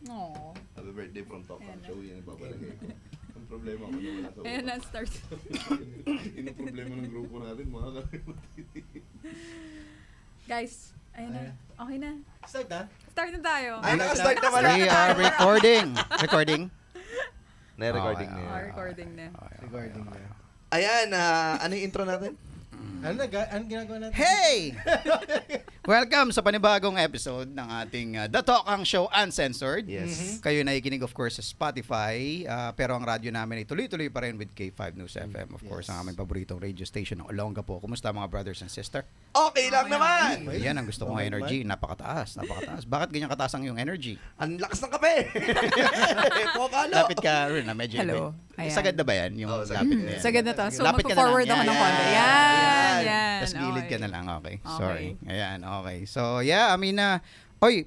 Aww. Happy birthday from Talk and Show. Yan ang babalagay ko. Ang problema ko na wala sa Ayan na, start. Yun ang problema ng grupo natin, mga Guys, ayan na. Okay na. Start na? Start na tayo. Ay, naka-start na pala. We are recording. Recording? Na-recording Okay, na yan. Recording na. Regarding na. Ayan, ano yung intro natin? Ano ginagawa natin? Hey! Welcome sa panibagong episode ng ating The Talk Ang Show Uncensored. Yes. Kayo nakikinig of course sa Spotify, pero ang radyo namin ay tuloy-tuloy pa rin with K5 News FM. Of course, ang aming paboritong radio station ng Olongapo. Kumusta mga brothers and sister? Okay lang naman! Yan ang gusto kong Okay energy. Napakataas, napakataas. Bakit ganyan kataas ang iyong energy? Ang lakas ng kape! Pokalo! Lapit ka rin na medyo. Hello. Ayan. Sagad na ba yan? Yung Oo, sagad. lapit na yan. Sagad na to. So, Lapit ka na magpo-forward lang. ako ng Yan, konti. yan, Yan. Yan. Tapos gilid Okay. ka na lang. Okay. Okay. Sorry. Ayan. Okay. So, yeah. Amina. Oy,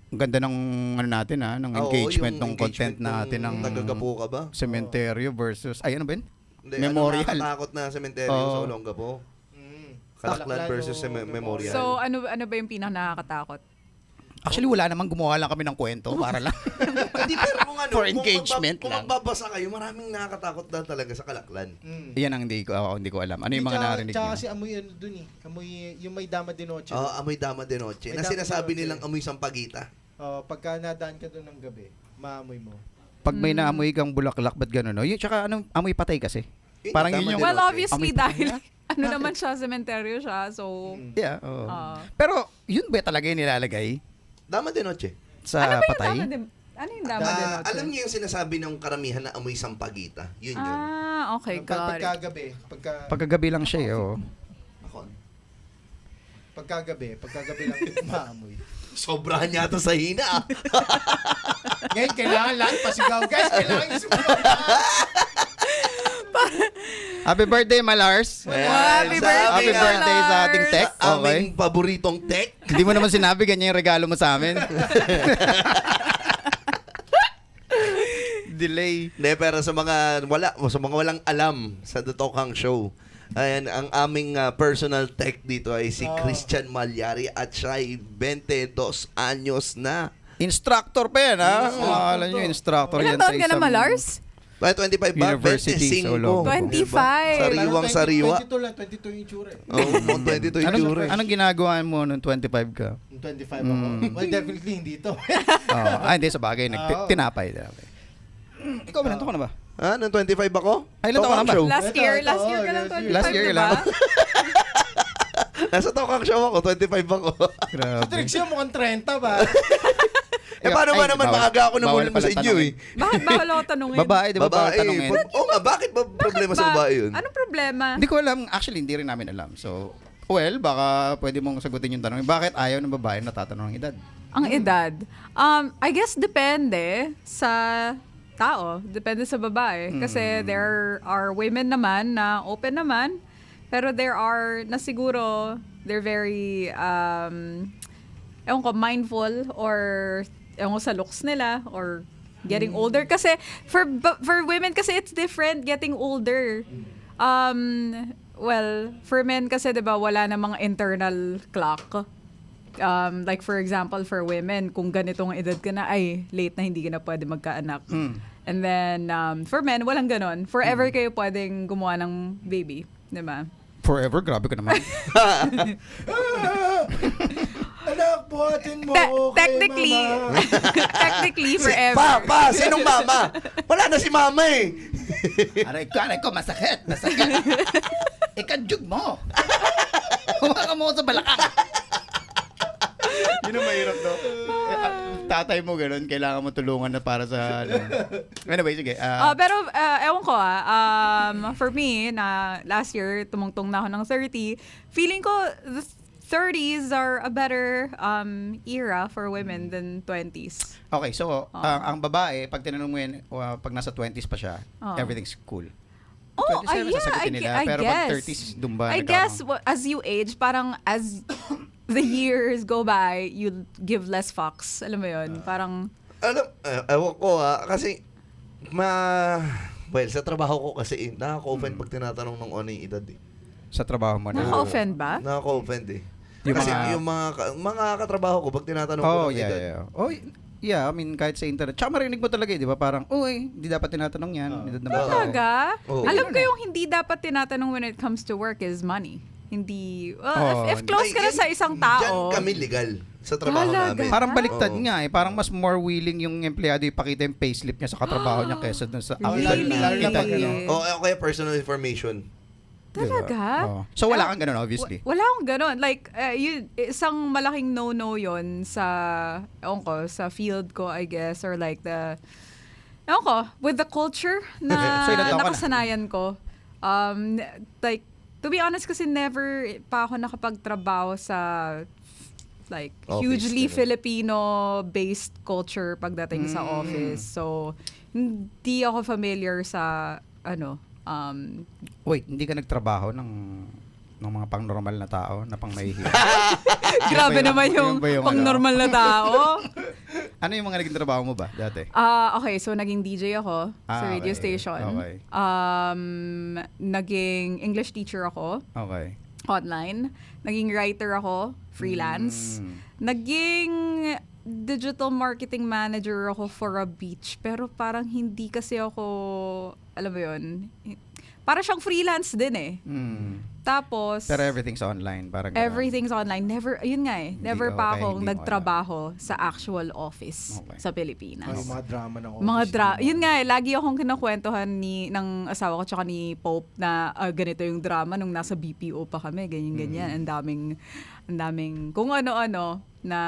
ang ganda ng ano natin ha, ng engagement ng content natin ng Tagagapo ka ba? cementerio versus, ay ano ba yun? Hindi, Memorial. Ano nakakatakot na sementeryo sa Olongapo? Kalaklan versus Memorial. So, ano ba yung pinaka-nakakatakot? Actually, wala namang gumawa lang kami ng kwento para lang. Hindi, pero kung ano, For engagement kung lang. magbabasa kayo, maraming nakakatakot na talaga sa Kalaklan. Yan ang hindi ko alam. Ano yung mga narinig Tsaka niyo? kasi amoy ano dun eh. Amoy yung may dama de noche. Amoy dama de noche. May Na dama sinasabi de noche. nilang amoy sampagita. Pagka nadaan ka dun ng gabi, maamoy mo. Pag may naamoy kang bulaklak, ba't gano'n? No? Yung, tsaka anong amoy patay kasi? Parang Dama yun yung... de Well, noche. obviously, Amoy dahil ano naman siya, cementerio siya. So, Yeah, oo. Ah. Pero, yun ba talaga yung nilalagay Dama de noche. sa ano ba yung patay? ano yung dama de noche? Alam niyo yung sinasabi ng karamihan na amoy sampagita. Yun yun. Ah, okay, got it. Pagkagabi, Pagkagabi lang siya, eh, oo. Ako. pagkagabi lang maamoy. Sobrahan yata sa hina. Ngayon, kailangan lahat pasigaw. Guys, kailangan yung sumagaw. Happy birthday, Malars! Happy birthday, Happy birthday sa Lars! ating tech. Sa Okay. aming paboritong tech. Hindi mo naman sinabi ganyan yung regalo mo sa amin. Delay. Hindi, pero sa mga walang alam sa The Tokang Show, ayan, ang aming personal tech dito ay si Christian Malyari at siya ay 22 anyos na. Instructor pa yan, ha? Alam nyo, instructor Ilan yan taon ka na, Malars? By 25 ba? University sa 25. Olongapo. 25. Sariwang sariwa. 22 lang, 22 yung tsura eh. Oo, 22 yung tsura. Anong ginagawa mo nung 25 ka? Yung 25 ako. Well, definitely hindi ito. Hindi, sa bagay. Oo. Tinapay. Ikaw, ilan taon ka na ba? Nung 25 ako? Ay, ilan taon ka na ba? Show. Last year ka lang Last 25, Last year ka diba? lang. Nasa Tokang Show ako, 25 ako. Grabe. Trix yun, mukhang 30 ba? Paano ba Ay, naman bawal- maaga ako bawal namulong mo sa pala inyo eh? Bakit bawal ako tanungin? Babae, di ba? Bawal Babae. tanungin. Oo nga, bakit ba problema sa Ba- babae yun? Anong problema? Hindi ko alam. Actually, hindi rin namin alam. So, well, baka pwede mong sagutin yung tanong. Bakit ayaw ng babae na tatanong ang edad? Ang edad? I guess depende sa tao. Depende sa babae. Kasi there are women naman na open naman. Pero there are na siguro they're very ewan ko, mindful or ewan ko sa looks nila or getting older. Kasi for women kasi it's different getting older. Well, for men kasi 'di ba wala namang internal clock. Like for example, for women, kung ganitong edad ka na, ay, late na hindi ka na pwede magkaanak. And then, for men, walang ganon. Forever kayo pwedeng gumawa ng baby. Diba? Forever? Grabe ka naman. Anak, buhatin mo ako kay Technically, mama. technically, forever. Pa, sinong mama? Wala na si mama eh. aray ko, masakit. Ikadjug mo. Huwag mo sa balakang. Yun ang mahirap, no? Tatay mo ganun, kailangan mo tulungan na para sa... Anyway, sige. Pero, ewan ko for me, na last year, tumungtong na ako ng 30, feeling ko, the 30s are a better era for women than 20s. Okay, so, ang babae, pag tinanong mo yun, pag nasa 20s pa siya, everything's cool. Oh, 27 sasagutin nila, pero pag 30s, dumba. I guess, as you age, parang as the years go by, you give less fucks. Alam mo yun? Parang... Ewan ko kasi, well, sa trabaho ko kasi, nakaka-offend pag tinatanong ng ano yung edad eh. Sa trabaho mo na. Naka-offend ba? Nakaka-offend eh. Yung Kasi mga- yung mga katrabaho ko, pag tinatanong ko ng edad, Oh, Yeah, I mean, kahit sa internet. Tsaka marinig mo talaga, di ba? Parang, uy, hindi dapat tinatanong yan. Talaga? Oo. Alam ko yung hindi dapat tinatanong when it comes to work is money. Hindi, Oo. if close ka na sa isang tao. Diyan kami legal sa trabaho Talaga? namin. Parang baliktad Oo. nga eh. Parang mas more willing yung empleyado ipakita yung payslip niya sa katrabaho niya kaysa dun sa actual Really? na kita Really? niya. O kaya personal information. Talaga? Oo. So wala kang ganun, obviously. Wala akong ganun. Like, isang malaking no-no yon sa, ewan ko, sa field ko, I guess, or like ewan ko, with the culture na So, ilan taon ka na? nakasanayan ko. Like, to be honest, kasi never pa ako nakapagtrabaho sa like Office, hugely ganun. Filipino-based culture pagdating sa office. So, hindi ako familiar sa, Wait, hindi ka nagtrabaho ng mga pang-normal na tao na pang-mahihiya? grabe Yun ba naman yun yung ba yung pang-normal na tao. Ano yung mga naging trabaho mo ba dati? Okay, so naging DJ ako sa radio Okay. station. Okay. Naging English teacher ako Okay. online. Naging writer ako, freelance. Mm. Naging digital marketing manager ako for a beach. Pero parang hindi kasi ako, alam mo yun, para siyang freelance din eh. Mm. Tapos, Pero everything's online. Parang ganun. everything's online. Never, yun nga eh, never pa okay, akong hindi mo nagtrabaho sa actual office Okay. sa Pilipinas. Ay, mga drama ng office. Yun nga eh, lagi akong kinakwentuhan ng asawa ko tsaka ni Pope na ganito yung drama nung nasa BPO pa kami, ganyan-ganyan. Ang daming, kung ano-ano na,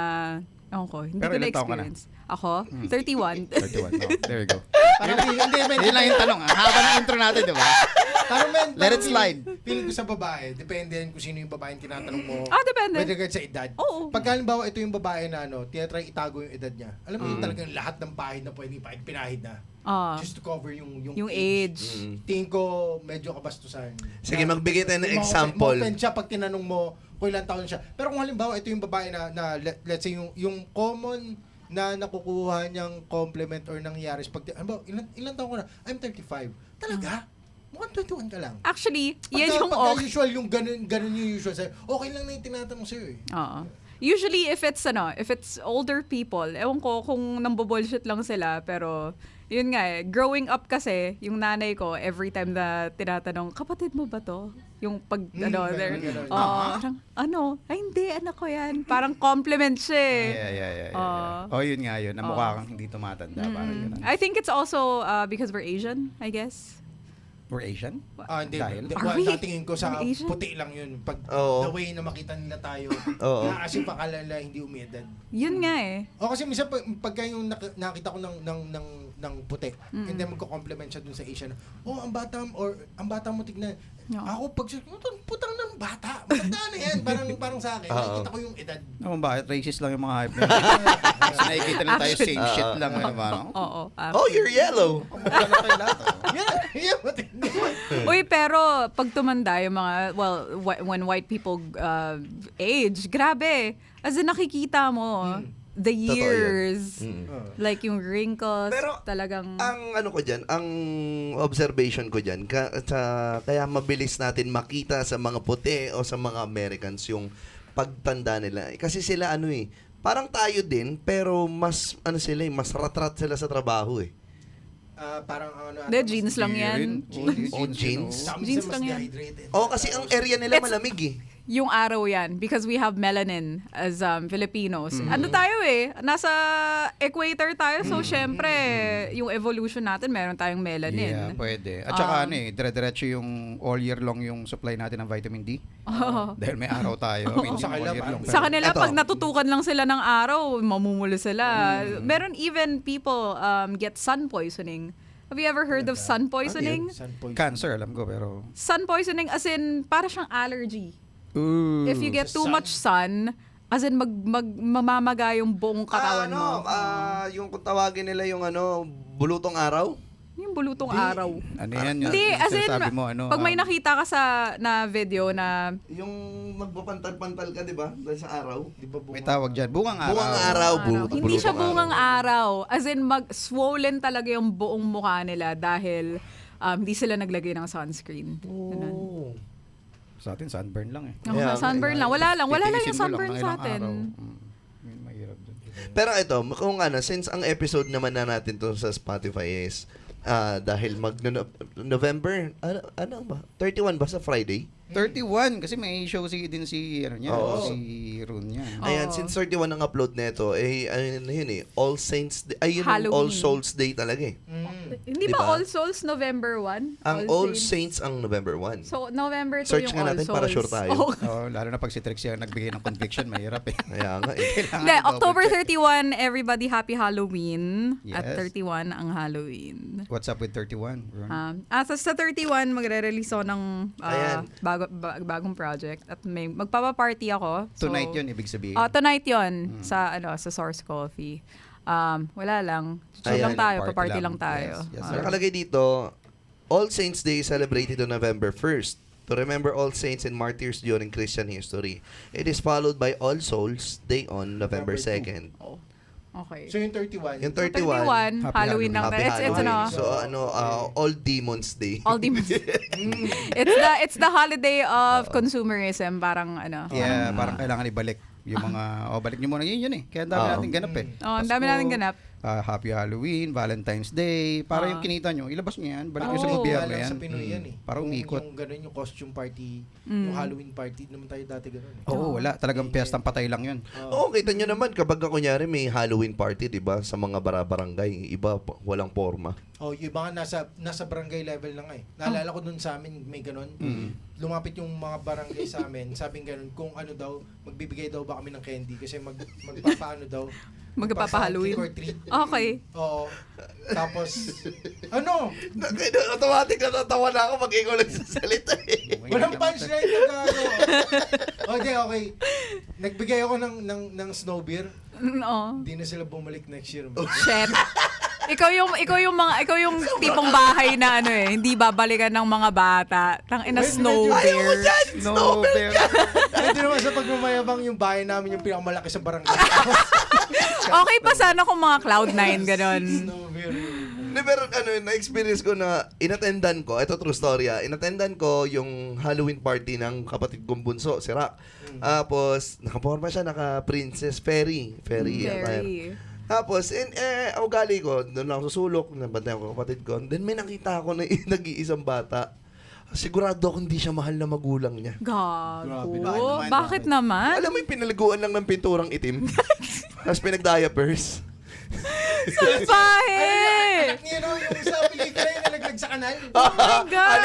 ewan ko, hindi Pero ko ilang taon ka na? na-experience. Ako, 31. 31. Oh, there you go. Parang hindi, Yun lang yung tanong. Haba ng intro natin, di ba? Let it slide. Feeling ko sa babae, depende yan kung sino yung babae yung tinatanong mo. Depende. With regard sa edad. Oo. Pag halimbawa ito yung babae na tinatry itago yung edad niya. Alam mo yung talagang lahat ng pahid na pwede ipahid, pinahid na. Just to cover yung Yung age. Tingin ko medyo kabastusan. Sige, magbigay tayo ng Ma- example. ma-offend siya pag tinanong mo kung ilang taon siya. Pero kung halimbawa ito yung babae na let's say yung common na nakukuha niyang compliment or nangyayari pag ilan taon ko na? I'm 35. Talaga? Mukhang 21 ka lang. Actually, yan yung Pagka usual, yung ganun yung usual sa'yo, okay lang na yung tinatanong sa'yo eh. Oo. Usually, if it's older people, ewan ko kung nambo-bullshit lang sila, pero yun nga eh, growing up kasi, yung nanay ko, every time na tinatanong, kapatid mo ba to? Yung pag, ganun. parang, ay hindi, anak ko yan. Parang compliment siya eh. Yeah. Oh, yun nga yun. Na mukha kang hindi tumatanda. Parang ganun. I think it's also because we're Asian, I guess. We're Asian? Hindi. Dahil? Are we? Natingin ko sa Are we Asian? puti lang yun. Pag Oo. the way na makita nila tayo, Oo. na kasi pakalala hindi umedad. Yun nga eh. O kasi minsan pagka yung nakita ko ng puti, and then magko-compliment siya dun sa Asian, ang bata mo tignan. No. Ako pag putang ng bata, matanda na yan. Parang sa akin, nakikita ko yung edad. Naman bakit? Racist lang yung mga hype na yun. Kasi nakikita lang tayo same shit lang. Ano ba? No? Oo. Oh, you're yellow. Kumukha na kayo lahat. Yan, matindi. Uy, pero pag tumanda yung mga, when white people age, grabe. As in, nakikita mo, the Totoo yun. years, Mm. like yung wrinkles, Pero, talagang, Ang ano ko dyan, ang observation ko dyan, kaya mabilis natin makita sa mga puti o sa mga Americans yung pagtanda nila. Kasi sila parang tayo din, pero mas mas rat-rat sila sa trabaho eh. Parang jeans lang yan. Jeans. Jeans lang yan. Kasi ang area nila malamig eh. Yung araw yan, because we have melanin as Filipinos. Ano tayo eh, nasa equator tayo, so syempre, yung evolution natin, meron tayong melanin. Yeah, pwede. At saka dire-diretso yung all year long yung supply natin ng vitamin D. Dahil may araw tayo. I mean, Sa all kanila, year long. Sa kanila, Eto. pag natutukan lang sila ng araw, mamumulo sila. Meron even people get sun poisoning. Have you ever heard of sun poisoning? Cancer, alam ko, pero... Sun poisoning as in, para siyang allergy. Ooh. If you get Sa too sun. much sun, as in mamamaga yung buong katawan mo. Yung kung tawagin nila yung bulutong araw. Yung bulutong araw. Ano yan? Yung Hindi, as in, sinasabi mo, pag may nakita ka na video na, Yung magpapantal-pantal ka, di ba? Dahil sa araw. Di ba may tawag dyan. Bungang araw. Bungang araw. hindi siya bulutong bungang araw. As in, swollen talaga yung buong mukha nila dahil hindi sila naglagay ng sunscreen. Ganun. Oh. Sa atin, sunburn lang eh. Ako Yeah, sunburn lang. Wala lang yung Titinisin mo lang sunburn ng sa ilang atin. araw. Yun, mahirap dun. Pero ito, kung since ang episode naman na natin to sa Spotify is dahil November, ano ba? 31 ba sa Friday? 31 kasi may show din si Oo. si Rune niya. Ayan, Oo. since 31 ang upload nito, yun All Saints Day, yun yung Halloween. All Souls Day talaga eh. Hindi Diba? ba All Souls November 1? Ang All Saints ang November 1. So, November 2 Search yung nga All natin Souls. para sure tayo. Oh. Oh, lalo na pag si Trixie ang nagbigay ng conviction, mahirap eh. Kaya nga eh. Kailangan Hindi, i-double October check. 31, everybody happy Halloween. At Yes. 31 ang Halloween. What's up with 31? Rune? Sa 31, magre-release ako ng Ayan. bagong project. At may magpapa-party ako. So, Tonight yun, ibig sabihin. Tonight yun sa Source Coffee. Wala lang. Chill Ayan, lang tayo, party pa-party lang. lang tayo. Yes, yes, Ah. sir. Nakalagay dito, All Saints Day is celebrated on November 1st to remember all saints and martyrs during Christian history. It is followed by All Souls Day on November November 2nd. Oh, okay. So yung 31. Yung 31, Happy Halloween lang. Happy It's Halloween. ano, So All Demons Day. all demons. It's the holiday of consumerism, parang Yeah, parang kailangan ibalik yung mga, balik nyo muna yun eh. Kaya ang dami Oo. natin ganap eh. ang dami Pasko, natin ganap. Happy Halloween, Valentine's Day, para yung kinita nyo, ilabas nyo yan, balik nyo sa Oo. gobyerno Wala yan. sa Pinoy yan eh. Para umikot. Yung ganun, yung costume party, yung Halloween party, naman tayo dati ganun eh. Oo, wala. Talagang piyestang patay lang yun. Oo, kita nyo naman kapag kunyari may Halloween party, 'di ba? Sa mga barangay, iba walang forma. Oh, yung iba nga nasa barangay level na nga eh. Naalala ko dun sa amin, may ganun. Lumapit yung mga barangay sa amin, sabing ganun, kung ano daw, magbibigay daw ba kami ng candy kasi magpapaano daw. Magpapa-Halloween. Trick or treat. Okay. Oo. Tapos, ano? Automatic natatawa na ako pag ikaw nagsasalita eh. Walang punchline na gano. Okay. Nagbigay ako ng snow beer. Oo. Hindi na sila bumalik next year. Shit. Ikaw yung tipong bahay na hindi babalikan ng mga bata. Tang ina snow Ayaw mo bear. dyan! No, bear. Hindi naman sa pagmamayabang yung bahay namin yung pinakamalaki sa barangay. Okay pa sana kung mga Cloud9 ganon. Snow beer. Hindi, pero na-experience ko na inattendan ko, ito true story inattendan ko yung Halloween party ng kapatid kong bunso, si Rock. Tapos, nakaporma siya, naka-Princess Fairy attire. Very. Tapos, ugali ko, doon lang susulok, nabantayan ko kapatid ko. Then may nakita ako na nag-iisang bata. Sigurado ako hindi siya mahal na magulang niya. Grabe. Gago. Bakit naman? Alam mo yung pinalaguan lang ng pinturang itim? Tapos pinag-diapers. Salbahe! Anak niya no, yung sa pelikula yung nalaglag sa kanal. Oh my God!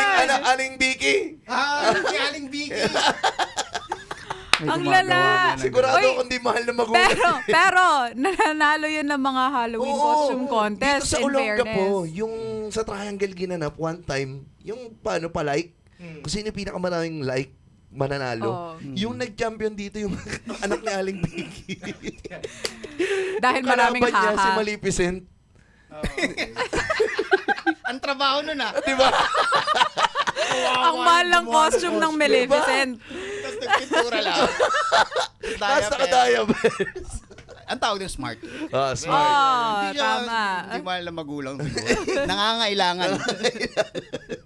Aling Vicky. Si Aling Vicky. May Ang gumagawa lala. nga ng Sigurado Oy, ako hindi mahal na magulang. Pero, nananalo yun ng mga Halloween costume contest, dito sa in Olonga fairness. po, yung sa Triangle ginanap one time, yung paano pa like, kung sino yung pinakamaraming like, mananalo. Oo. Yung nag-champion dito yung anak ni Aling Vicky. Dahil maraming Kalaban niya si haha. Maleficent. Ang trabaho nun Di ba? Ang mahal ng costume ng Maleficent. Tapos nagpintura lang. Tapos naka-diapers. Ang tawag din smart. Smart. Oh, tama. Hindi mahal na magulang siguro. Nangangailangan.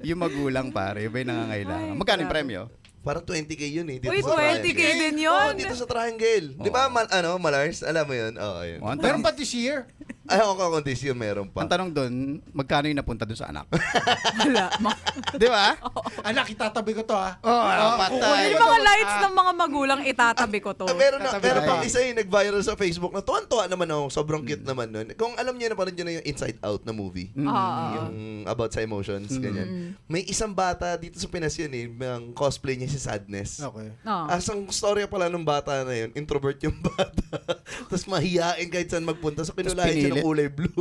Yung magulang pare, iba yung nangangailangan. Magkano yung premyo? Parang 20k yun eh. Dito Uy, sa 20K Triangle. din yun. Oo, dito sa Triangle. Di ba, Malars? Alam mo yun? Oo, yun. Meron pa this year. Ay, ako this year meron pa. Ang tanong doon, magkano yung napunta doon sa anak? Wala. Di ba? Anak, itatabi ko to Patay. Yung mga lights ng mga magulang, itatabi ko to. Meron Tatabi pang tayo. isa yung nag-viral sa Facebook na tuwan-tuwa naman ako. Sobrang cute naman nun. Kung alam niyo na parang yun na yung Inside Out na movie. Yung about sa emotions, ganyan. May isang bata dito sa Pinas yun ang cosplay niya si Sadness. Okay. Oh. Ang storya pala ng bata na yun, introvert yung bata. Tapos mahihain kahit saan magpunta. So kinulayan siya ng pinili. kulay blue.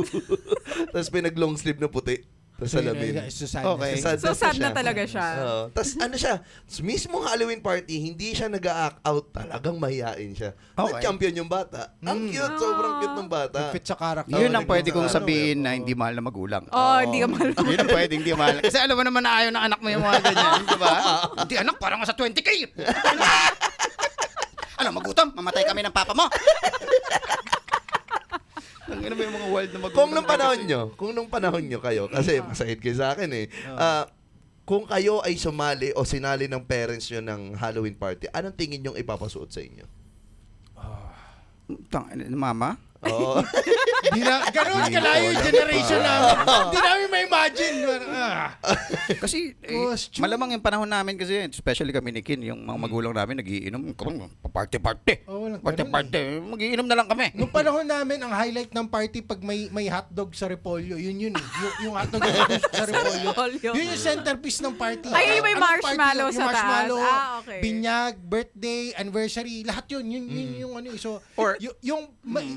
Tapos pinag-long sleeve na puti. Tapos salamin. Okay. So sad na talaga siya. Oo. Tapos ano siya, mismo Halloween party, hindi siya nag-act out. Talagang mahihain siya. Okay. Nag-champion yung bata. Ang cute, sobrang cute ng bata. Fit sa character. Yun ang Oo, pwede kong ano, sabihin na hindi mahal na magulang. Oh, hindi ka mahal. Yun ang pwede hindi mahal. Kasi alam mo naman na ayaw ng anak mo yung mga ganyan. Di ba? Hindi anak, parang sa 20K. Ano, magutom? Mamatay kami ng papa mo. Ang ina mo yung mga wild na magutom. Kung nung panahon nyo kayo, kasi masahid kayo sa akin eh. Kung kayo ay sumali o sinali ng parents nyo ng Halloween party, anong tingin nyong ipapasuot sa inyo? Mama? Oo. Ganun kalayo yung generation namin. Hindi namin ma-imagine. Kasi Was true. malamang yung panahon namin kasi, especially kami ni Kin, yung mga magulang namin nagiinom, party-party. Oo, walang Party-party. Magiinom na lang kami. Nung panahon namin, ang highlight ng party pag may hotdog sa repolyo, yun eh. Yung hotdog sa repolyo. Repolyo. Yun yung centerpiece ng party. Ay, may Anong party marshmallow yun? sa Yung marshmallow, taas. Ah, okay. binyag, birthday, anniversary, lahat yun. Yun yung ano. So, Or- yung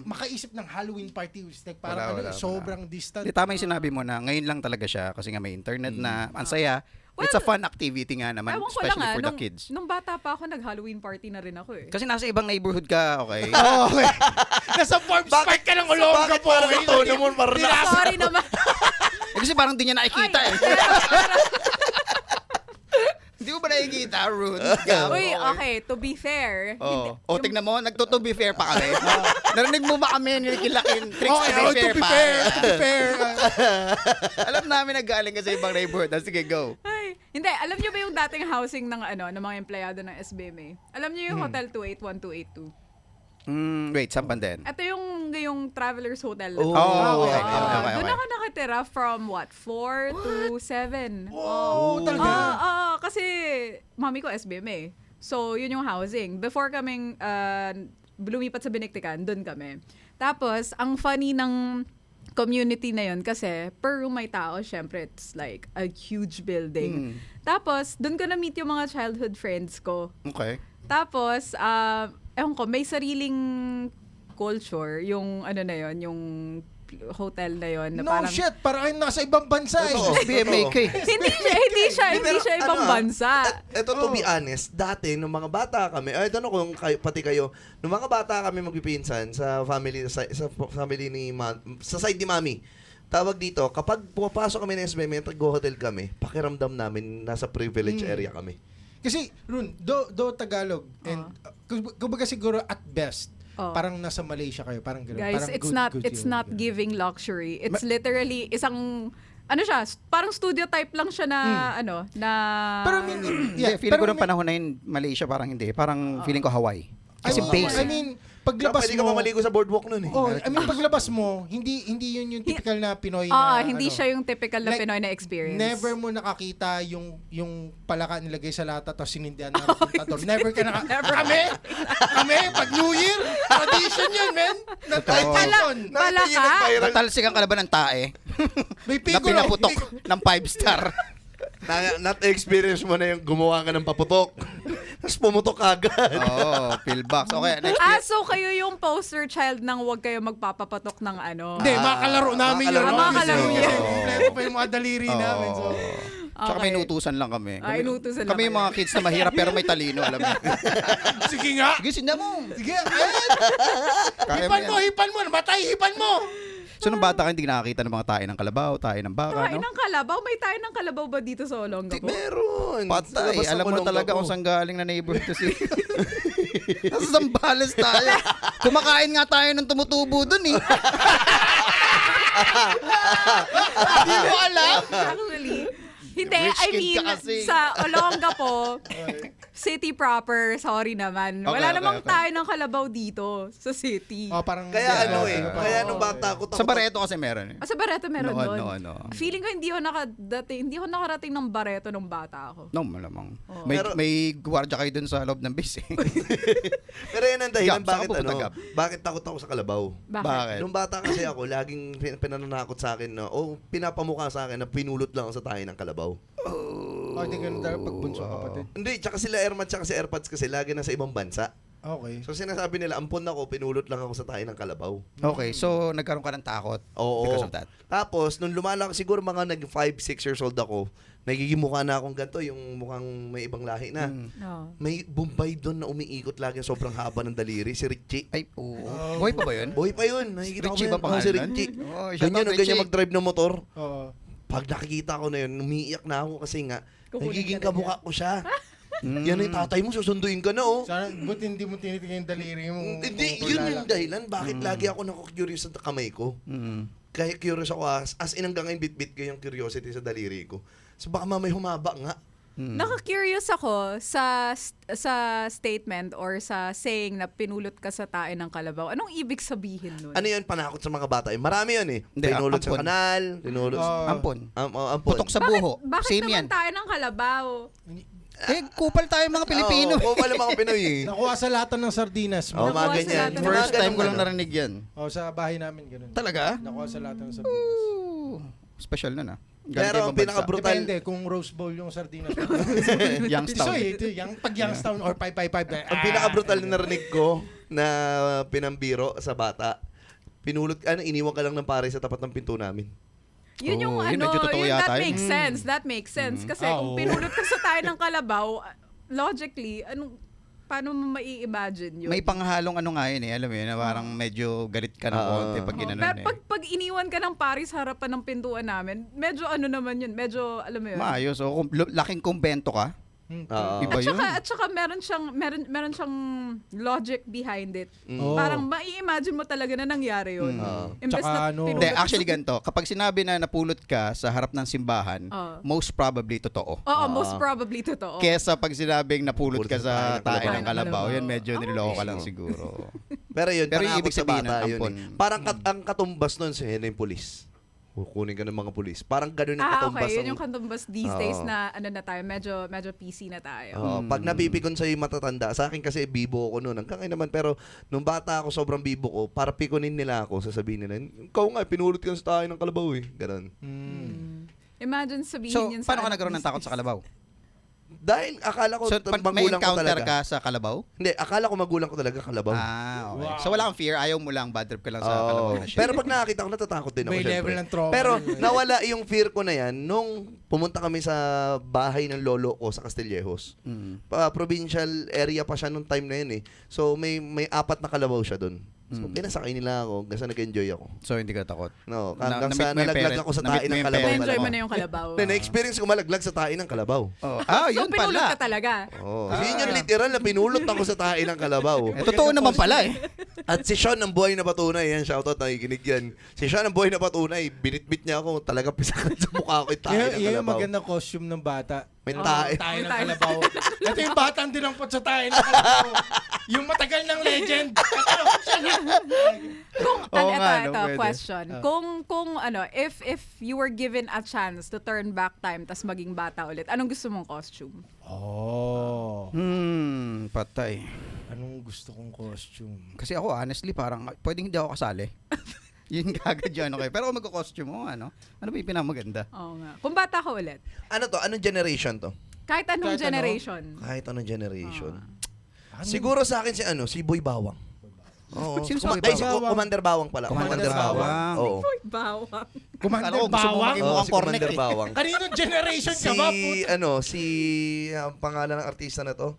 makaisip ng Halloween party, was like parang Wala. sobrang distant. Di, tama yung sinabi mo na ngayon lang talaga siya kasi nga may internet na ang saya. It's a fun activity nga naman, Ewan ko lang especially for the nung, kids. nung bata pa ako, nag-Halloween party na rin ako eh. Kasi nasa ibang neighborhood ka, okay? Okay. Nasa Forbes Park ka ng Olonga Bakit po. parang ang tono mo parang Sorry naman. Kasi parang di niya nakikita Ay, eh. Hindi mo ba nakikita, Rude? Uy, okay, to be fair. Oh. O, tignan mo, nagto-to be fair pa kami. Narinig mo ba kami nilikilakin tricks Okay, to be fair pa? to be fair. Alam namin naggaling ka sa ibang neighborhood. Sige, go. Ay, hindi, alam niyo ba yung dating housing ng ng mga empleyado ng SBMA? Alam niyo yung Hotel 281-282? Wait, saan pa din? Ito yung Travelers Hotel. Oh, okay. Doon ako nakatira from 4 to 7. Oh, talaga? Kasi mami ko SBMA. So, yun yung housing. Before kaming lumipat sa Biniktikan, doon kami. Tapos, ang funny ng community na yun kasi per room may tao, syempre, it's like a huge building. Tapos, doon ko na-meet yung mga childhood friends ko. Okay. Tapos, ewan ko, may sariling culture, yung ano na yon, yung hotel na yon na No parang shit, parang kayo nasa ibang bansa eh. Totoo. BMAK. hindi siya Pero, ibang bansa. Ito to be honest, dati nung mga bata kami, ay tanong ko kung pati kayo, nung mga bata kami magpipinsan sa family sa family ni sa side ni Mami. Tawag dito, kapag pumapasok kami ng SBM, tag-hotel kami, pakiramdam namin nasa privilege area kami. Kasi, Run, do Tagalog, and kumbaga siguro at best, parang nasa Malaysia kayo, parang gano'n. Guys, parang it's not giving luxury. It's literally isang ano siya, parang studio type lang siya na na Pero I mean, Yeah, feeling ko ng panahon na yun, Malaysia parang hindi. Parang feeling ko Hawaii. Kasi basic. I mean, paglabas Pwede ka mo, mamaligo sa boardwalk nun eh. paglabas mo, hindi yun yung typical na Pinoy na hindi ano. siya yung typical na Like, Pinoy na experience. Never mo nakakita yung palaka nilagay sa lata tapos sinindihan na kontador. Never ka Kami, pag New Year, tradition yun, men. Na tradition. Palaka. Natalsik ang kalaban ng tae May na pigo pinaputok ng 5-star. Not-experience mo na yung gumawa ka ng paputok. Tapos pumutok agad. Oh, pillbox. Okay, next So kayo yung poster child ng huwag kayo magpapapatok ng ano. Hindi, makakalaro namin yun. makakalaro Kasi yan. Kompleto pa yung mga daliri namin. So, Tsaka may inutusan lang kami. Inutusan lang Kami yung mga kids na mahirap pero may talino, alam mo. sige nga. Sige, sinda mo. Sige, ayan. Kaya Hipan mo. Matay, hipan mo. So, nung bata ka, hindi nakakita ng mga tae ng kalabaw, tae ng baka, Tayo no? ng kalabaw? May tayo ng kalabaw ba dito sa Olongapo? Meron. Patay. Labas Alam ng mo kulong talaga ako. kung saan galing na neighborhood to si... Nasa Zambales tayo. Kumakain nga tayo ng tumutubo dun eh. Hindi mo alam. Actually. Hindi, Rich I kid mean, ka kasi. sa Olongapo, city proper, sorry naman. Wala Okay, namang okay. tayo ng kalabaw dito sa city. Parang Kaya ano eh. parang- Kaya nung bata ko Sa Barreto kasi meron eh. Sa Barreto meron Noon, doon. noon. Feeling ko hindi ako nakarating ng Barreto nung bata ako. No, malamang. Oo. May gwardiya kayo dun sa loob ng base eh. Pero yan ang dahilan Gab, saan bakit ka pupunta, Gab? bakit takot ako sa kalabaw. Bakit? Nung bata kasi ako, laging pinananakot sa akin na, pinapamukha sa akin na pinulot lang ako sa tayo ng kalabaw. Hindi ganun daw pag bunso kapatid. Hindi, tsaka sila Airmat, tsaka si Airpods kasi lagi na sa ibang bansa. Okay. So sinasabi nila, ampon ako, pinulot lang ako sa tayo ng kalabaw. Okay, so nagkaroon ka ng takot Oo. because of that. Tapos, nung lumalaki, siguro mga nag 5-6 years old ako, nagiging mukha na akong ganito, yung mukhang may ibang lahi na. No. May Bombay doon na umiikot lagi, sobrang haba ng daliri, si Richie. Ay, oo. Boy pa ba yun? Boy pa yun, nakikita Richie ko ba ba yan? Si pangalan? Richie. Oh, shout Ganyan, out, ganyan Richie. mag-drive ng motor. Oo. Pag nakikita ko na yun, umiiyak na ako kasi nga, Kukunin nagiging ka na kamukha ko siya. Yan yung tatay mo, susunduin ka na oh. Sana, buti hindi mo tinitingin yung daliri mo. Hindi, yun yung dahilan. Bakit lagi ako naku-curious sa kamay ko? Kaya curious ako as in hanggang ngayon bit-bit ko yung curiosity sa daliri ko. So baka mamay humaba nga. Naka-curious ako sa statement or sa saying na pinulot ka sa tae ng kalabaw. Anong ibig sabihin nun? Ano yun, panakot sa mga bata? Marami yun eh. Hindi, Pinulot sa ampon. kanal, pinulot Ampon. ampon. Putok sa buho. Bakit Same naman yan. tayo ng kalabaw? Kupal tayo mga Pilipino. Oo, pala mga Pinoy eh. Nakuha sa latan ng sardinas. Oo, Nakuha mga sa ganyan. lahat ng- First Mga time ko ganun, lang narinig yan. Sa bahay namin ganun. Talaga? Nakuha sa latan ng sardinas. Special nun Galing Pero kayo ang ibang bansa. pinaka-brutal, Depende kung Rose Bowl yung sardinas. Youngstown. Ito, pag Youngstown or 555. ang pinaka-brutal na narinig ko na pinambiro sa bata, iniwan ka lang ng pare sa tapat ng pinto namin. Yun yung Oo, yun, medyo totoo yata that yun. makes sense. That makes sense. Kasi kung Oo. pinulot ka sa tayo ng kalabaw, logically, paano mo mai-imagine yun? May panghalong nga yun alam mo yun, na parang medyo galit ka ng konti pag Oo, ginanon pero pag iniwan ka ng pari sa harapan ng pintuan namin, medyo naman yun, medyo, alam mo yun. Maayos. O kung laking kumbento ka, Oo. iba yun. At saka meron siyang logic behind it. Oo. Parang mai-imagine mo talaga na nangyari yun. Imbes Tsaka na ano- Hindi, actually ganito. Kapag sinabi na napulot ka sa harap ng simbahan, most probably totoo. Oo, most probably totoo. Kesa pag sinabing napulot ka sa tae ng kalabaw. kalabaw, yan medyo niloko ka lang Oo. siguro. Pero yun, Pero yung panakot ibig sa sabihin bata nun, yun ampon. eh. Parang ang katumbas nun si yung pulis. Kukunin ka ng mga pulis. Parang ganun yung katumbas. Okay. Yun yung katumbas these days Oo. na na tayo, medyo PC na tayo. Pag napipikon sa'yo yung matatanda, sa akin kasi bibo ako noon. Hanggang ngayon naman, pero nung bata ako, sobrang bibo ko, para pikunin nila ako, sasabihin nila, ikaw nga, pinulot ka sa tayo ng kalabaw eh. Ganun. Imagine sabihin So, yun sa paano ka nagkaroon ng takot sa kalabaw? Dahil akala ko, So, may magulang ko encounter talaga. ka sa kalabaw? Hindi, akala ko magulang ko talaga kalabaw. Okay. Wow. So, wala kang fear, ayaw mo lang, bad trip ka lang sa Oo. kalabaw na shit. Pero pag nakakita ko, natatakot din ako. May syempre. level ng trauma. Pero yun. nawala yung fear ko na yan nung pumunta kami sa bahay ng lolo ko sa Castillejos. Provincial area pa siya nung time na yun eh. So may 4 na kalabaw siya doon. So pinasakay nila ako hanggang sa nag-enjoy ako. So, hindi ka takot? No, hanggang Na-meet sa mo yung nalaglag parent- ako sa na-meet tae mo ng yung kalabaw. parent Na-enjoy mo talaga. na yung kalabaw. Na-experience ko malaglag sa tae ng kalabaw. Oh. So, Yun pinulot pala. ka talaga. Oh, yun yung literal na pinulot ako sa tae ng kalabaw. Eh, totoo naman pala eh. At si Sean ng buhay na patunay, yan, shoutout, nakikinig yan. Si Sean ng buhay na patunay, binitbit niya ako, talagang pisakan sa mukha ko yung tae ng Yan yung kalabaw. magandang costume ng bata. May tae. Tayo ng May tayo. kalabaw. Ito yung batang dinampot sa tayo ng kalabaw. Yung matagal ng legend. Kung Oo ito, nga, no, pwede. question. Kung if you were given a chance to turn back time tas maging bata ulit, anong gusto mong costume? Oh. Patay. Anong gusto kong costume? Kasi ako, honestly, parang pwedeng hindi ako kasali. Yun kagad yun, okay. Pero kung magko-costume mo, ano ba yung pinamaganda? Oo nga. Kung bata ka ulit, Ano to? Anong generation to? kahit anong Kahit ano? generation. Kahit anong generation. Ano? Siguro sa akin si Boy Bawang. Oo. Sino si Boy Ay, si Bawang? Commander Bawang pala. Commander Bawang. Oo. Uy, bawang. Commander Akala ko gusto mo Bawang? maging Oo, mukhang si cornet Commander eh. Bawang. Kaninong generation ka ba? Ang pangalan ng artista na to,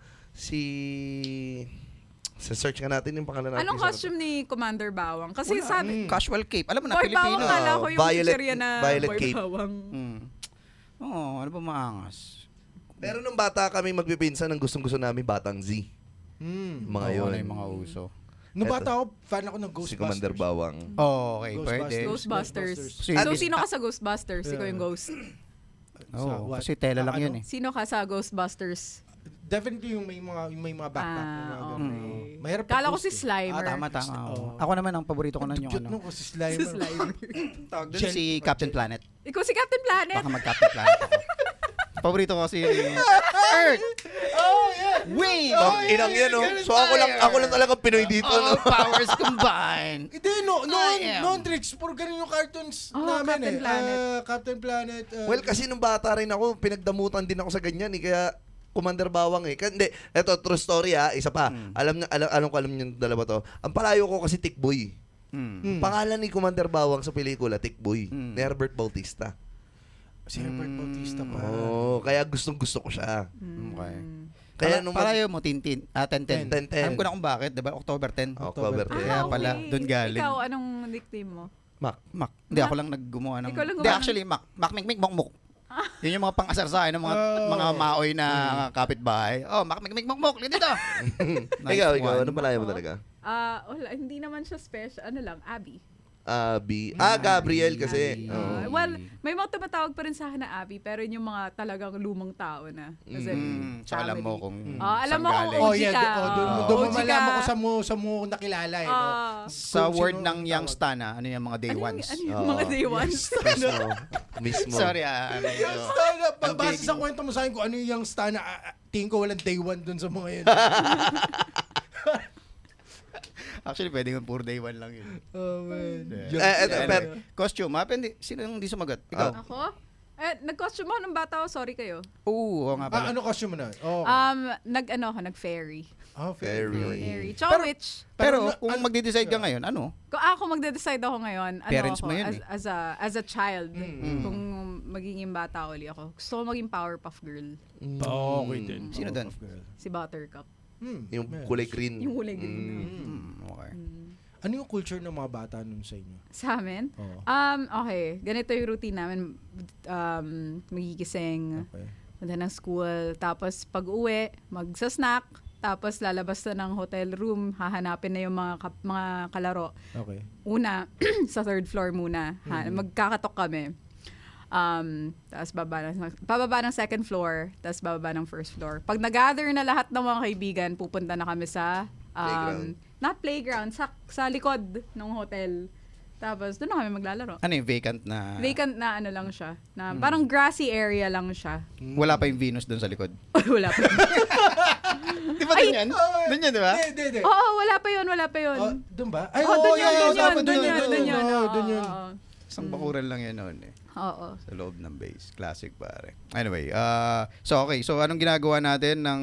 search nga natin yung pangalan ng Anong artista costume ni Commander Bawang? Kasi sabi, Casual cape. Alam mo na, Boy Pilipino. Bawang, kala ko yung Violet- picture na Violet Boy Cape. Bawang. Oo, ano ba maangas? Pero nung bata kami magpipinsan, ang gustong-gusto namin Batang Z. Mga Oo, yun. ano yung mga uso. Nung bata ako, fan ako ng Si Ghostbusters. Commander Bawang. Oh, okay, Ghostbusters. pwede. Ghostbusters. Sino- So, sino ka sa Ghostbusters? Ikaw yung ghost. Oh, What? kasi tela lang Ano? yun eh. Sino ka sa Ghostbusters? Definitely yung may mga backpack. yung mga ganun. Okay. Mahirap Kala ko mag-ghost si eh. Slimer. Tama. Oo. Ako naman, ang paborito ko nun yung Cute ano. nung kasi Slimer. Slimer. Tawag doon si Captain Planet. Ikaw si Captain Planet. Baka mag-Captain Planet ako. Paborito ko kasi Earth, Oh, yeah! Wind, Inang yan, oh. ganun So ako lang talagang Pinoy dito, all no? powers combined. Hindi, I am. noon tricks. Puro ganun yung cartoons Oh, namin Captain eh. Planet. Captain Planet. Well, kasi nung bata rin ako, pinagdamutan din ako sa ganyan eh. Kaya Commander Bawang eh. Hindi, eto, true story isa pa. Alam ko yung dalawa to. Ang palayo ko kasi Tikboy. Pangalan ni Commander Bawang sa pelikula, Tikboy. Ni Herbert Bautista. Si Herbert Bautista pa. Oo, kaya gustong-gusto ko siya. Okay. Kaya Para, nung parayo mo, Tintin. 10-10. 10-10. Alam ko na kung bakit, diba? October 10. October 10. Kaya pala, dun galing. Ikaw, anong nickname mo? Mac. Hindi, ako lang naggumawa ng... Ikaw lang Hindi, gumawa ng- actually, Mac, Mik, Mok. Yun yung mga pang-asar sa akin ng mga maoy na kapitbahay. Oh, Mac, Mik, Mok. Dito. Ikaw, one. ano palayo mo talaga? Wala, hindi naman siya special. Ano lang, Abby. Abby. Gabriel kasi. Oo. Well, may mga tumatawag pa rin sa akin na Abby, pero yun yung mga talagang lumang tao na. Kasi So alam mo kung alam saan mo kung galing. OG ka. Doon mo OG malaman ka. kung saan mo nakilala eh. No? Sa Kung word sino ng ang young tawag. stan, ano yung mga day ones? Ano yung mga day ones? Mismo. Sorry, Base sa kwento mo sa akin kung ano yung young star na tingin ko walang day one dun sa mga yun. Actually, pwede yung puro day one lang yun. Oh man. Pero, Costume, sino yung hindi sumagot? Ikaw? Ako? Nag-costume ako ng bata ako, sorry kayo. Oo nga pala. Ano costume mo na? Oh. Nag-fairy. Very. Fairy. Tsaka witch. Pero Pero, kung magde-decide ka ngayon, ano? Kung ako magde-decide ako ngayon, Parents ako, mo yun as a child, kung magiging bata uli ako, gusto ko maging Powerpuff Girl. Okay din. Sino doon? Si Buttercup. yung kulay green. Yung kulay green. Okay. Ano yung culture ng mga bata nun sa inyo? Sa amin? Oo. Okay. Ganito yung routine namin. Magigising, Okay. punta ng school, tapos pag-uwi, magsa-snack, tapos lalabas na ng hotel room, hahanapin na yung mga kalaro. Okay. Una, sa third floor muna. Magkakatok kami. Tapos bababa ng second floor, tapos bababa ng first floor. Pag nag-gather na lahat ng mga kaibigan, pupunta na kami sa Playground. not playground, sa likod ng hotel. Tapos doon na kami maglalaro. Ano yung vacant na... Vacant na ano lang siya. Na parang grassy area lang siya. Wala pa yung Venus doon sa likod. Wala pa. Di ba doon yan? Doon yan, di ba? Hindi. Oo, wala pa yun. Oh, doon ba? Ay, Doon yun. Doon yun. Isang bakuran lang yan noon eh. Oo. Sa loob ng base. Classic pare. Anyway, so anong ginagawa natin ng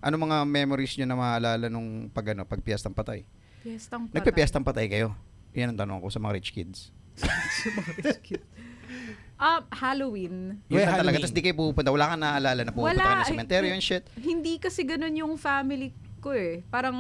anong mga memories nyo na maalala nung pag Piyestang Patay? Piyestang Patay. Nagpe-Piyestang Patay kayo? Yan ang tanong ko sa mga rich kids. Halloween. Yun lang talaga. Halloween. Tapos di kayo pupunta. Wala kang naalala na pupunta ka ng cemetery and shit. Hindi kasi ganun yung family ko eh. Parang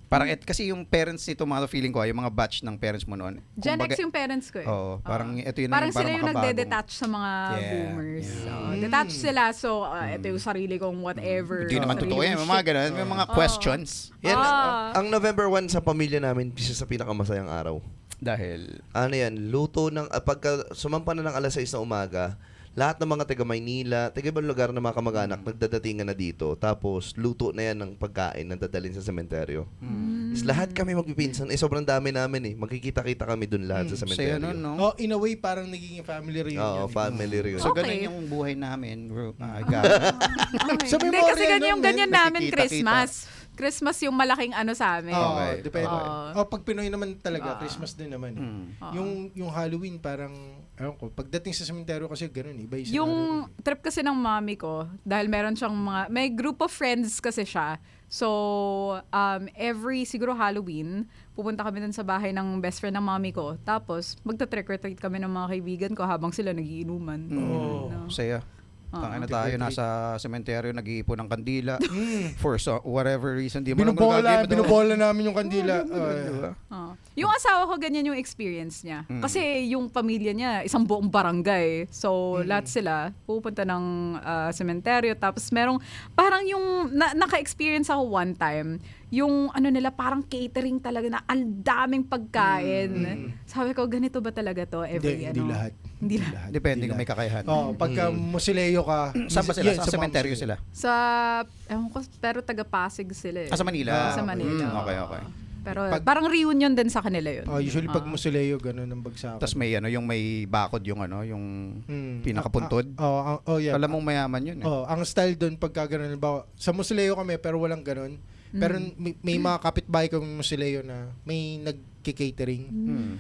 Parang kasi yung parents nito, mga feeling ko, yung mga batch ng parents mo noon. Gen X kumbaga- yung parents ko eh. Oo, parang ito yun Parang yung sila yung makabagong- nagde-detach sa mga Yeah, boomers. yeah. So, detached sila. So, ito yung sarili kong whatever. Hindi naman sarili totoo yan. kong May mga shit. ganun. May mga questions. Yan, Ah. ang November 1 sa pamilya namin, isa sa pinakamasayang araw. Dahil, Ano yan, luto ng, pagka sumampa na ng alas 6 na umaga, lahat ng mga taga Maynila, taga ibang lugar na mga kamag-anak, nagdadatingan na dito. Tapos, luto na yan ng pagkain na dadalhin sa sementeryo. Is lahat kami magpipinsan. Sobrang dami namin eh. Magkikita-kita kami dun lahat sa saya sementeryo. nun, no? Oh, in a way, parang nagiging family reunion. Oo, family reunion. So, Okay. ganun yung buhay namin, bro. Okay. Sa Hindi, memorya kasi ganyan yung nun, ganyan may namin kikita-kita. Christmas. Christmas yung malaking ano sa amin. Oo, Okay. depende. Oo. Pag Pinoy naman talaga, Christmas din naman. Yung Halloween parang, ewan ko, pagdating sa sementeryo kasi gano'n, iba yung Yung trip kasi ng mommy ko, dahil meron siyang may group of friends kasi siya. So, every siguro Halloween, pupunta kami dun sa bahay ng best friend ng mommy ko. Tapos, magta-trick or treat kami ng mga kaibigan ko habang sila nagiinuman. Oh. No? Saya. Tangina tayo, nasa sementeryo, nag-iipon ng kandila. For whatever reason, di mo naman gagawin. binubola namin yung kandila. Yung asawa ko, ganyan yung experience niya. Kasi yung pamilya niya, isang buong barangay. So, lahat sila pupunta ng sementeryo. Tapos merong, parang yung, naka-experience ako one time, yung ano nila, parang catering talaga na ang daming pagkain. Sabi ko, ganito ba talaga to? Every, Hindi lahat. Hindi lahat. Depende kung may kakayahan. Oh, pagka musileo ka. Saan ba sila? Yun, Sa sementeryo Mount sila? Sa, ewan ko, pero taga-Pasig sila eh. Sa Manila? Sa Manila. Okay. Pero parang reunion din sa kanila yun. Oh, usually pag musileo, gano'n ang bagsakan. Tapos may yung may bakod yung yung pinakapuntod. Yeah. Alam mong mayaman yun eh. Oh, ang style doon pagka gano'n, halimbawa, sa musileo kami pero walang gano'n. Pero may mga kapitbahay kami musileo na may nagki-catering.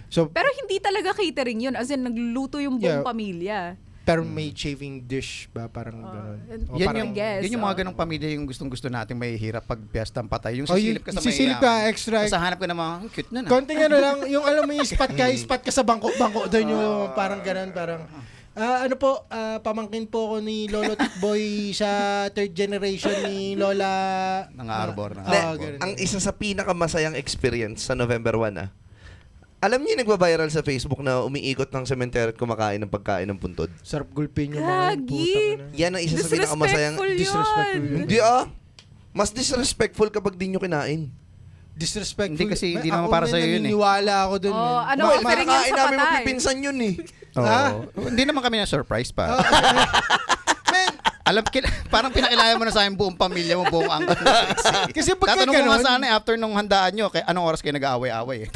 So, Pero hindi talaga catering yun. As in, nagluluto yung buong Yeah. pamilya. pero may shaving dish ba? Parang gano'n. O Yan parang- yung, guess, yun yung mga ganong pamilya yung gustong-gusto natin may hirap pag piyestang patay. Yung Oh, sisilip ka sa may sisilip ka, extra. Sa hanap ka na mga, cute na na. Konting ano lang, yung alam mo yung spot ka sa bangko doon yung parang gano'n, parang ano po, pamangkin po ako ni Lolo Tikboy sa third generation ni Lola Ng Arbor. ganun. Ang isa sa pinakamasayang experience sa November 1 alam niyo yung nagba-viral sa Facebook na umiikot ng sementeryo at kumakain ng pagkain ng puntod? Sarap gulpin yung mga yun, Gagi! putang ina. Yan ang isa sa pinakamasayang... Disrespectful Disrespectful yun. Hindi Mas disrespectful kapag di nyo kinain. disrespectful. Hindi kasi, hindi Ako, naman para men, sa'yo yun eh. naniniwala ako dun. Oh, men. ano, Well, offering yan makakain sa namin patay. magpipinsan yun eh. Hindi naman kami na-surprise pa. Men, Parang pinakilala mo na sa akin buong pamilya mo, buong angkat mo. kasi pagka Tatanong ko nga ganun, sana after nung handaan nyo, anong oras kayo nag-aaway-aaway eh.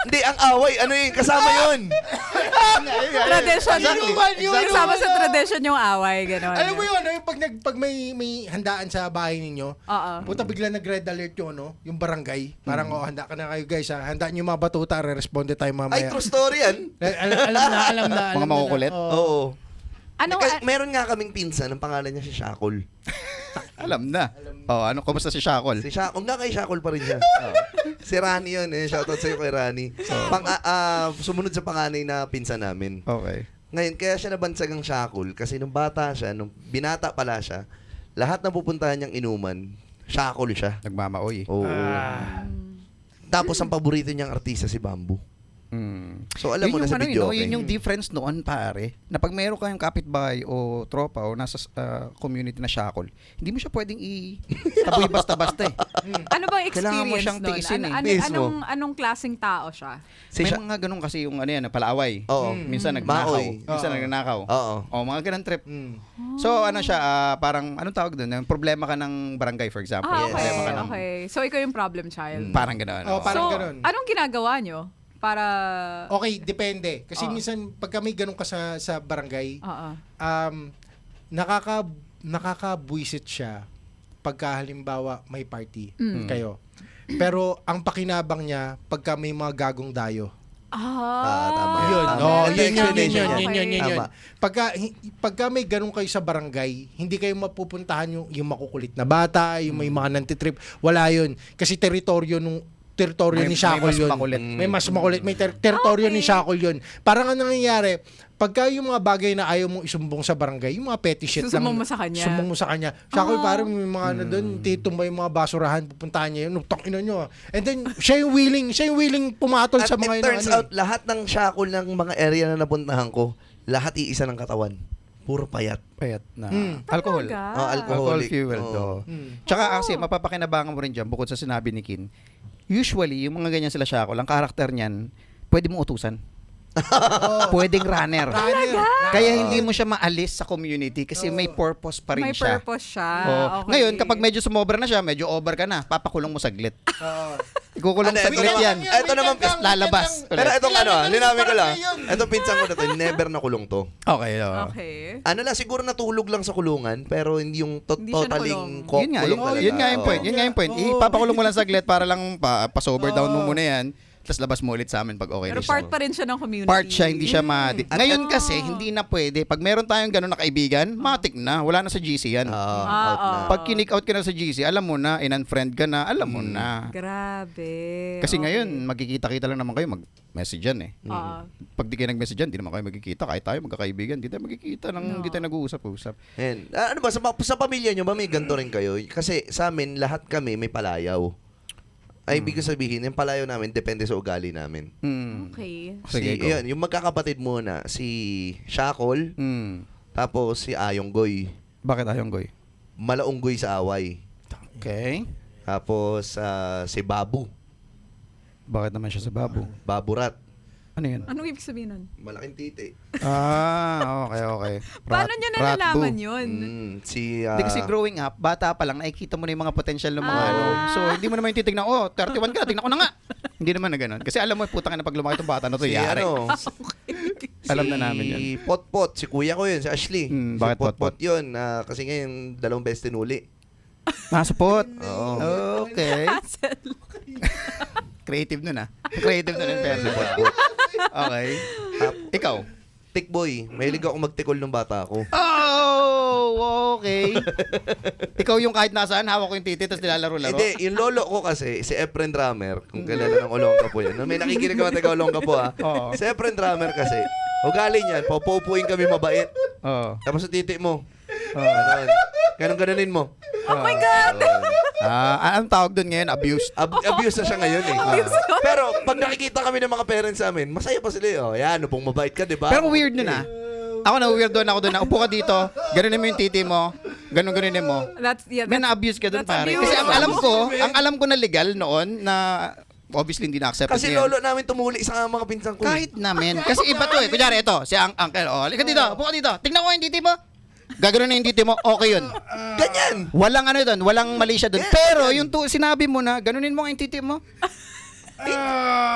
Hindi, ang away, ano yun, kasama yun. Tradition. Exactly. Kasama sa tradition yung away, gano'n. alam mo yun, yung pag may handaan sa bahay ninyo, Oo. puta bigla nag-red alert yung, yung barangay. Parang, handa ka na kayo guys, ha? Handaan nyo yung mga batuta, re-responde tayo Ay, mamaya. true story yan. Alam na. Mga makukulit? Oo. Ano, Kasi meron nga kaming pinsan, ang pangalan niya si Shakol. Alam na. Kumusta si Shakol? Si Shakol, nga kay Shakol pa rin siya. Si Rani yun, shoutout sa'yo kay Rani. Sumunod sa panganay na pinsan namin. Okay. Ngayon, kaya siya nabansag ang Shakol kasi nung bata siya, nung binata pala siya, lahat na pupuntahan niyang inuman, Shakol siya. Nagmamaoy. Oo. Tapos ang paborito niyang artista si Bamboo. So alam mo na sa video, yun yung difference noon, pare. Na pag meron kayong kapitbahay o tropa o nasa community na Shakol, hindi mo siya pwedeng taboy basta-basta eh. ano bang Kailangan mo experience siyang nun? tiisin eh. Mismo. Anong klaseng tao siya? Si May mga ganun kasi yung palaaway. Oo. Minsan nagnakaw. Maoy. Minsan nagnakaw. Oo. Mga ganun trip. So siya, parang anong tawag doon? Problema ka ng barangay, for example. Okay, Problema ka ng, okay. So, ikaw yung problem child. Parang ganun. Oh, parang So, ganun. anong ginagawa nyo para... Okay, depende. Kasi Oo. minsan, pag kami ganun ka sa barangay, Oo. nakakabuisit siya pagka halimbawa may party Mm. kayo. Pero ang pakinabang niya, pagka may mga gagong dayo. tama. Yun. Tama. Oh, Ito yun. explanation yan. Tama. Pagka may ganun kayo sa barangay, hindi kayo mapupuntahan yung makukulit na bata, yung may mga nantitrip. Wala yun. Kasi teritoryo ni Shakol mas yun. makulit. May mas makulit. May teritoryo ni Shakol yun. Parang ano nangyayari, pagka yung mga bagay na ayaw mong isumbong sa barangay, yung mga petty shit Susumbong mo sa kanya. Sumbong mo sa kanya. Shakol, parang may mga ano doon, titumba yung mga basurahan, pupuntahan niya yun, ina nyo. And then, siya yung willing pumatol At sa mga it turns ano, out, lahat ng Shakol ng mga area na napuntahan ko, lahat iisa ng katawan. Puro payat. Payat na. Alcohol. Alcohol. Alcohol Alcoholic. fuel. Oo. Tsaka kasi, mapapakinabangan mo rin dyan, bukod sa sinabi ni Kin, usually, yung mga ganyan sila Shakol, ang karakter niyan, pwede mo utusan. Pwedeng runner. Kaya hindi mo siya maalis sa community kasi may purpose pa rin May siya. purpose siya. Oh. Okay. Ngayon, kapag medyo sumobra na siya, medyo over ka na, papakulong mo saglit. Ikukulong Ano, saglit ito yan. Ito naman, lalabas. Pero itong linawin ko lang. Yun. Itong pinsan ko na to, never nakulong to. Okay. Oh. Okay. Ano lang, siguro natulog lang sa kulungan, pero hindi yung Hindi siya totaling nakulong. Yun nga, kulong talaga. yun nga yung point. Yun nga yung point. Ipapakulong mo lang saglit para lang pa-sober down mo muna yan. Tapos labas mo ulit sa amin pag okay Pero na siya. part pa rin siya ng community. Part siya, hindi siya Ngayon kasi, hindi na pwede. Pag meron tayong gano'n na kaibigan, matik na. Wala na sa GC yan. Out na. Pag kinick out ka na sa GC, alam mo na, in-unfriend ka na, alam mo na. Grabe. Kasi Okay. ngayon, magkikita-kita lang naman kayo, mag-message yan eh. Oo. Pag di kayo nag-message yan, di naman kayo magkikita. Kahit tayo magkakaibigan, di tayo magkikita, hindi tayo nag-uusap-usap. Yan. Ano ba, sa pamilya nyo ba may ganito rin kayo? Kasi sa amin, lahat kami may palayaw. Ay, ibig ko sabihin, yung palayaw namin, depende sa ugali namin. Okay. Sige, go. Yun, yung magkakapatid muna, si Shakol, tapos si Ayonggoy. Bakit ayong goy? Malaunggoy sa away. Okay. Tapos si Babu. Bakit naman siya sa babo? Baburat. Ano yun? Anong ibig sabihin nun? Malaking titi. Okay. Paano niya nalalaman yun? Si Hindi kasi growing up, bata pa lang, nakikita mo na yung mga potential ng mga ano. So, hindi mo naman yung titignan, 31 ka, tingnan ko na nga. Hindi naman na ganun. Kasi alam mo, putang na pag lumaki itong bata na to, si yari. Alam na namin yun. Si Potpot, si kuya ko yun, si Ashley. Bakit si Potpot Potpot? yun. Kasi ngayon, 2 beses tinuli. Support. Oo. Okay. Creative nun Creative nun yung person. Okay. Ikaw? Tikboy. Mahilig ako magtikol nung bata ako. Oh, okay. Ikaw yung kahit nasaan, hawak ko yung titi, tapos nilalaro-laro. Hindi, yung lolo ko kasi, si Efren Drummer, kung kilala ng Olongga po yan. May nakikinig ka ba taga Olongga po Oo. Si Efren Drummer kasi, ugali niyan, paupuin kami mabait. Oo. Tapos yung titi mo, Oo. ganunin mo. Oh my God! Anong tawag doon ngayon? Abused. Abuse na siya ngayon eh. Pero pag nakikita kami ng mga parents namin, masaya pa sila eh. Yan, upong mabait ka, di ba? Pero weird nun Ako na weird doon ako doon. Upo ka dito, ganun mo yung titi mo. Ganun mo. May na-abuse ka doon, that's pare. abuse. Kasi ang alam ko na legal noon na obviously hindi na-accept Kasi niya. lolo namin tumuli sa mga pinsang ko. Kahit namin. Kasi iba to eh. Kunyari ito, si Uncle. Halika dito, buka dito. Tingnan ko yung titi mo. Gagano na yung titi mo, okay yun. Ganyan. Walang ano doon, walang mali siya doon. Pero yung sinabi mo na, ganunin mo nga yung titi mo.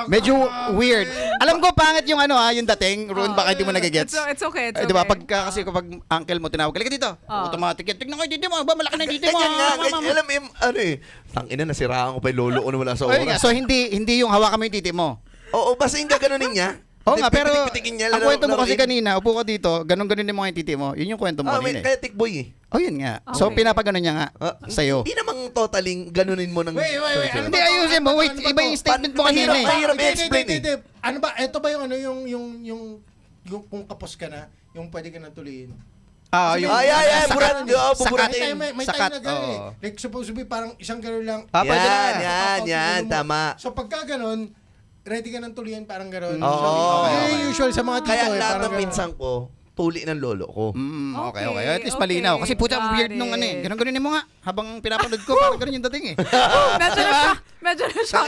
Medyo weird. Alam ko pangit yung yung dating. Ron, baka hindi mo nagigets. It's okay, it's okay. Di ba? Kasi kapag uncle mo tinawag, halika dito. Automatic yan. Tignan ko yung titi mo. Ba, malaki na yung titi mo. Ganyan nga. Alam mo yung, tangina, nasiraan ko pa yung lolo ko na wala sa Ayun nga, oras. so hindi yung hawakan mo yung titi mo. Oo, basta yung gaganunin niya. Oo nga, pero Pitik-pitikin niya, ang kwento mo kasi laruin. kanina, upo ka dito, ganun-ganun mo yung titi mo. Yun yung kwento mo kanina eh. Kaya tikboy eh. Oh, yun nga. So, Okay. pinapaganon niya nga sa'yo. Hindi namang totaling ganunin mo ng... Wait. Ano Hindi, ba? ayusin mo. Wait, Ano ba iba to? yung statement mo kanina eh. Mahirap Hindi, i-explain hindi. Ano ba? Ito ba yung kung kapos ka na, yung pwede ka nang tuloyin? Yung Ay, sakat. buburatin. May Sakat, time na gano'n eh. oo. Like, supposed to be parang isang gano'n lang. Pwede na. Yan, tama. So, pagka gano'n, ready ka ng tulian, parang gano'n. Oo. So, Okay. yun yung usual sa mga tito Kaya eh. lahat parang ng gano'n. pinsang ko, tuli ng lolo ko. Okay. Okay, At least okay. malinaw. Kasi puta, Got weird nung it. Ganun-ganunin mo nga. Habang pinapanood ko, parang ganun yung dating eh. Medyo na shock.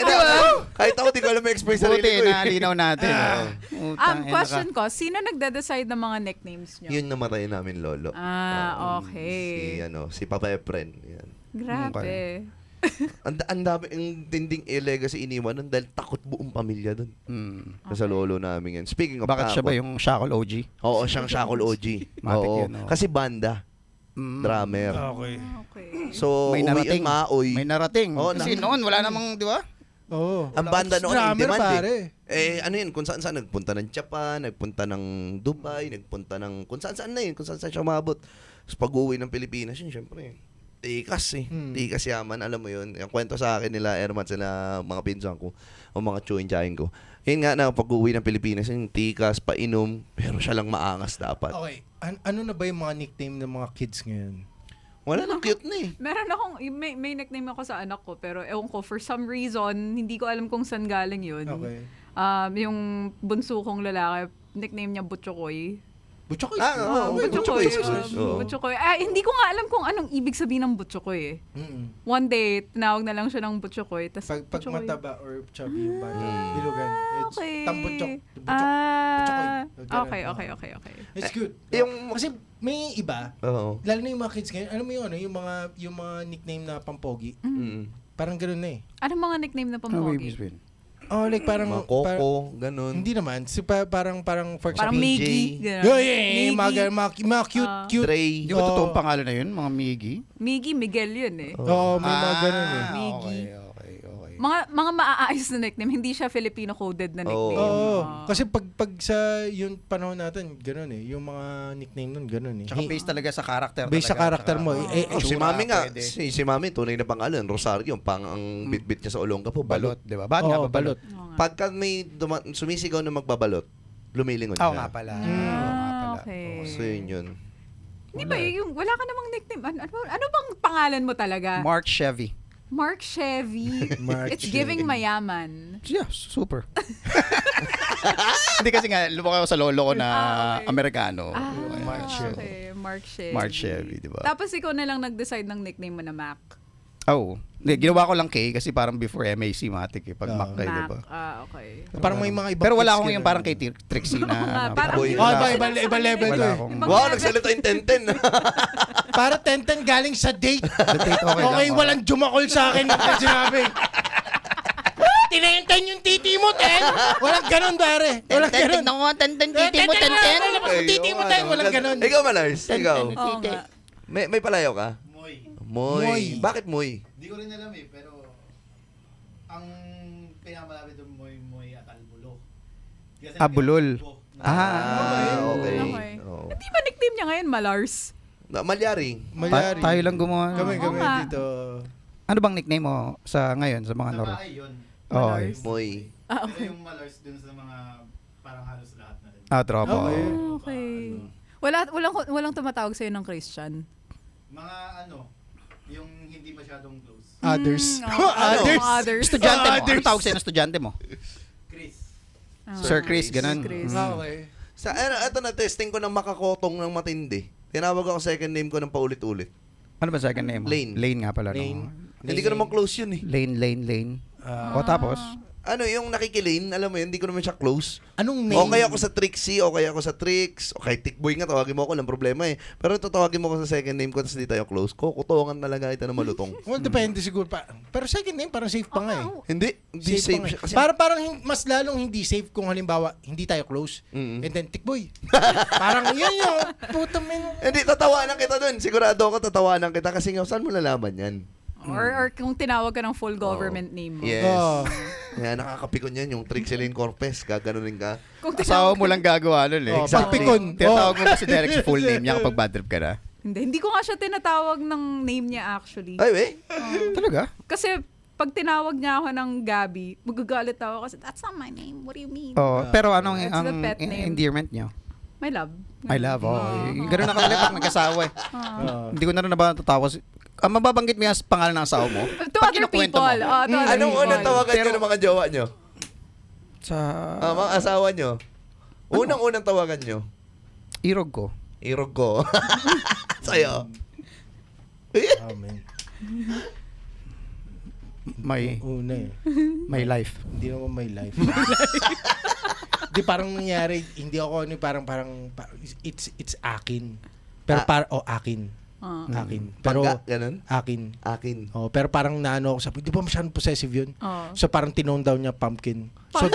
Kahit ako di ko alam ma-express sarili Buti, ko eh. nalinaw natin. Question ko, sino nagde-decide ng mga nicknames nyo? Yun namatay namin lolo. Okay. Si Papa Efren. Yan. Grabe. Ang dami, ang tinding legacy iniwan nun dahil takot buong pamilya dun. Sa lolo namin yan. Speaking of Bakit siya ba takot, yung Shackle OG? Oo, siyang Shackle OG. Matik Oo. yun, oo. Kasi banda. Drummer. Okay. Okay. So, May uwi narating. ang maoy. May narating. Oo, Kasi noon, wala namang, di ba? Oo. Ang banda noon, in Drummer, demand pare. ano yun, kung saan saan. Nagpunta ng Japan, nagpunta ng Dubai, nagpunta ng kung saan saan na yun, kung saan saan siya umabot. Tapos pag-uwi ng Pilipinas yun, syempre. Tikas eh. Tikas yaman, alam mo yun. Yung kwento sa akin nila, Erman, sila mga pinsan ko, o mga tsuin-tsahin ko. Yun nga na, pag-uwi ng Pilipinas, yun, tikas, painom, pero siya lang maangas dapat. Okay. Ano na ba yung mga nickname ng mga kids ngayon? Wala nang cute na eh. Meron akong, may nickname ako sa anak ko, pero ewan ko, for some reason, hindi ko alam kung saan galing yun. Okay. Yung bunso kong lalaki, nickname niya Butchokoy. Butchokoy. Butchokoy. Oo. Butchokoy. Hindi ko nga alam kung anong ibig sabihin ng Butchokoy eh. One day, tinawag na lang siya ng Butchokoy. Pag mataba or chubby yung bata, bilugan. It's Okay. tambutchok. Okay. It's good. Kasi may iba, Oo. lalo na yung mga kids ngayon, alam mo yung mga nickname na pampogi. Parang ganoon na eh. Anong mga nickname na pampogi? Oh, like parang Mga Coco, ganun. hindi naman. Parang for Parang example. Miggy. Mga cute. Dre. Di ba totoong pangalan na yun? Mga Miggy? Miggy, Miguel yun eh. Oo, may mga ganun eh. Miggy. Okay. Mga maaayos na nickname, hindi siya Filipino-coded na nickname. Oo. Ah. Kasi pag sa yung panahon natin, ganun eh. Yung mga nickname nun, ganun eh. Tsaka based talaga sa character. Based sa character mo. Si Mami nga, pwede. si Mami, tunay na pangalan, Rosario, ang bit-bit niya sa Olongga po, balot. Balot, di ba? Bakit nga Oo, ba balot? Oo nga. Pagka may sumisigaw na magbabalot, lumilingon Oo siya. nga pala. Okay. So yun. Di ba yung wala ka namang nickname? Ano bang pangalan mo talaga? Mark Chevy. Mark Chevy. Mark It's giving mayaman. Yeah, super. Hindi kasi nga, lumaki ako sa lolo ko na okay. Amerikano. Mark Chevy. Okay, Mark Chevy. Mark Chevy, di ba? Tapos ikaw na lang nag-decide ng nickname mo na Mac. Oh, hindi, ginawa ko lang K kasi parang before MAC matik eh. Pag Mac K, di ba? Okay. Parang may mga ibang Pero wala kids akong ganun. yung parang kay Trixie na. parang boy. Iba level to Wala eh. akong. Wow, nagsalita yung 10-10. Para 10-10 galing sa date. Okay Okay, lang. walang jumakol sa akin ng sinabi. Tinenten yung titi mo, ten. Walang ganun, pare. Walang ganun. Tignan ko, titi mo, ten. Titi mo, ten. Walang ganun. Ikaw, Malars. Ikaw. Oo nga. May palayo ka? Moy. Moy. Bakit Moy? Hindi ko rin alam eh, pero ang pinakamalapit doon Moy at Albulo. Kasi Bulol. po. Okay. Okay. Oo. Hindi ba nickname niya ngayon Malars? Malyari. Malyari. Tayo lang gumawa. Kami Oo nga. dito. Ano bang nickname mo sa ngayon sa mga Sa Nor? bahay yun. Oh, Malars. Moy. Pero yung Malars dun sa mga parang halos lahat na rin. tropa. Okay. Okay. Walang tumatawag sa'yo ng Christian. Mga yung hindi masyadong close. Others. Others. Estudyante mo. Ano tawag sa'yo ng estudyante mo? Chris. Sir Chris, ganun. Chris. Okay. Ito na, testing ko ng makakotong ng matindi. Tinawag ako second name ko ng paulit-ulit. Ano ba second name mo? Lane. Lane nga pala. Lane. No? Hindi ko naman close yun eh. Lane. Ah. O tapos, Ano, yung nakikilane, alam mo yun, hindi ko naman siya close. Anong name? O kaya ako sa Trixie, o kaya ako sa Trix, o kay Tikboy nga, tawagin mo ako, lang problema eh. Pero tatawagin mo ako sa second name ko, tapos hindi tayo close, kukutungan talaga kita na malutong. Well, depende siguro pa. Pero second name, parang safe pa nga eh. Hindi safe pa nga siya. eh. Kasi, Parang mas lalong hindi safe kung halimbawa, hindi tayo close. Mm. And then, tikboy. Parang yun yung, puta men. hindi, tatawanan kita dun. Sigurado ako tatawanan kita kasi nga, saan mo nalaman yan? Or kung tinawag ka ng full government name mo. Yes. Oh. Kaya nakakapikon yan, yung Trixeline Corpez, gaganunin ka. Kung asawa tinawag mo lang gagawa nun eh. Oh, Exactly. pagpikon. Tinatawag mo ba si Derek sa full name niya kapag bad trip ka na? Hindi ko nga siya tinatawag ng name niya actually. Ay, we? Talaga? Kasi pag tinawag niya ako ng Gabby, magagalit ako kasi that's not my name. What do you mean? Oh, pero anong That's the ang pet name. endearment niyo? My love. I love, Ganun na kami pag nagkasawa eh. Hindi ko na rin natatawa. Mababanggit mo yung pangalan ng asawa mo? To Pag other kinukwento people. mo. To other Anong people. unang tawagan nyo ng mga jowa nyo? Sa Mga asawa nyo? Unang tawagan nyo? irog ko. Irog ko. Sa'yo. Amen. My Una eh. my life. Hindi naman my life. Di parang nangyari, hindi ako parang it's akin. Pero akin. Akin. Pero Pagka, ganun? akin. Akin. Oh, pero parang naano ako sabi, di ba masyadong possessive yun? Oh. So parang tinone down niya pumpkin. So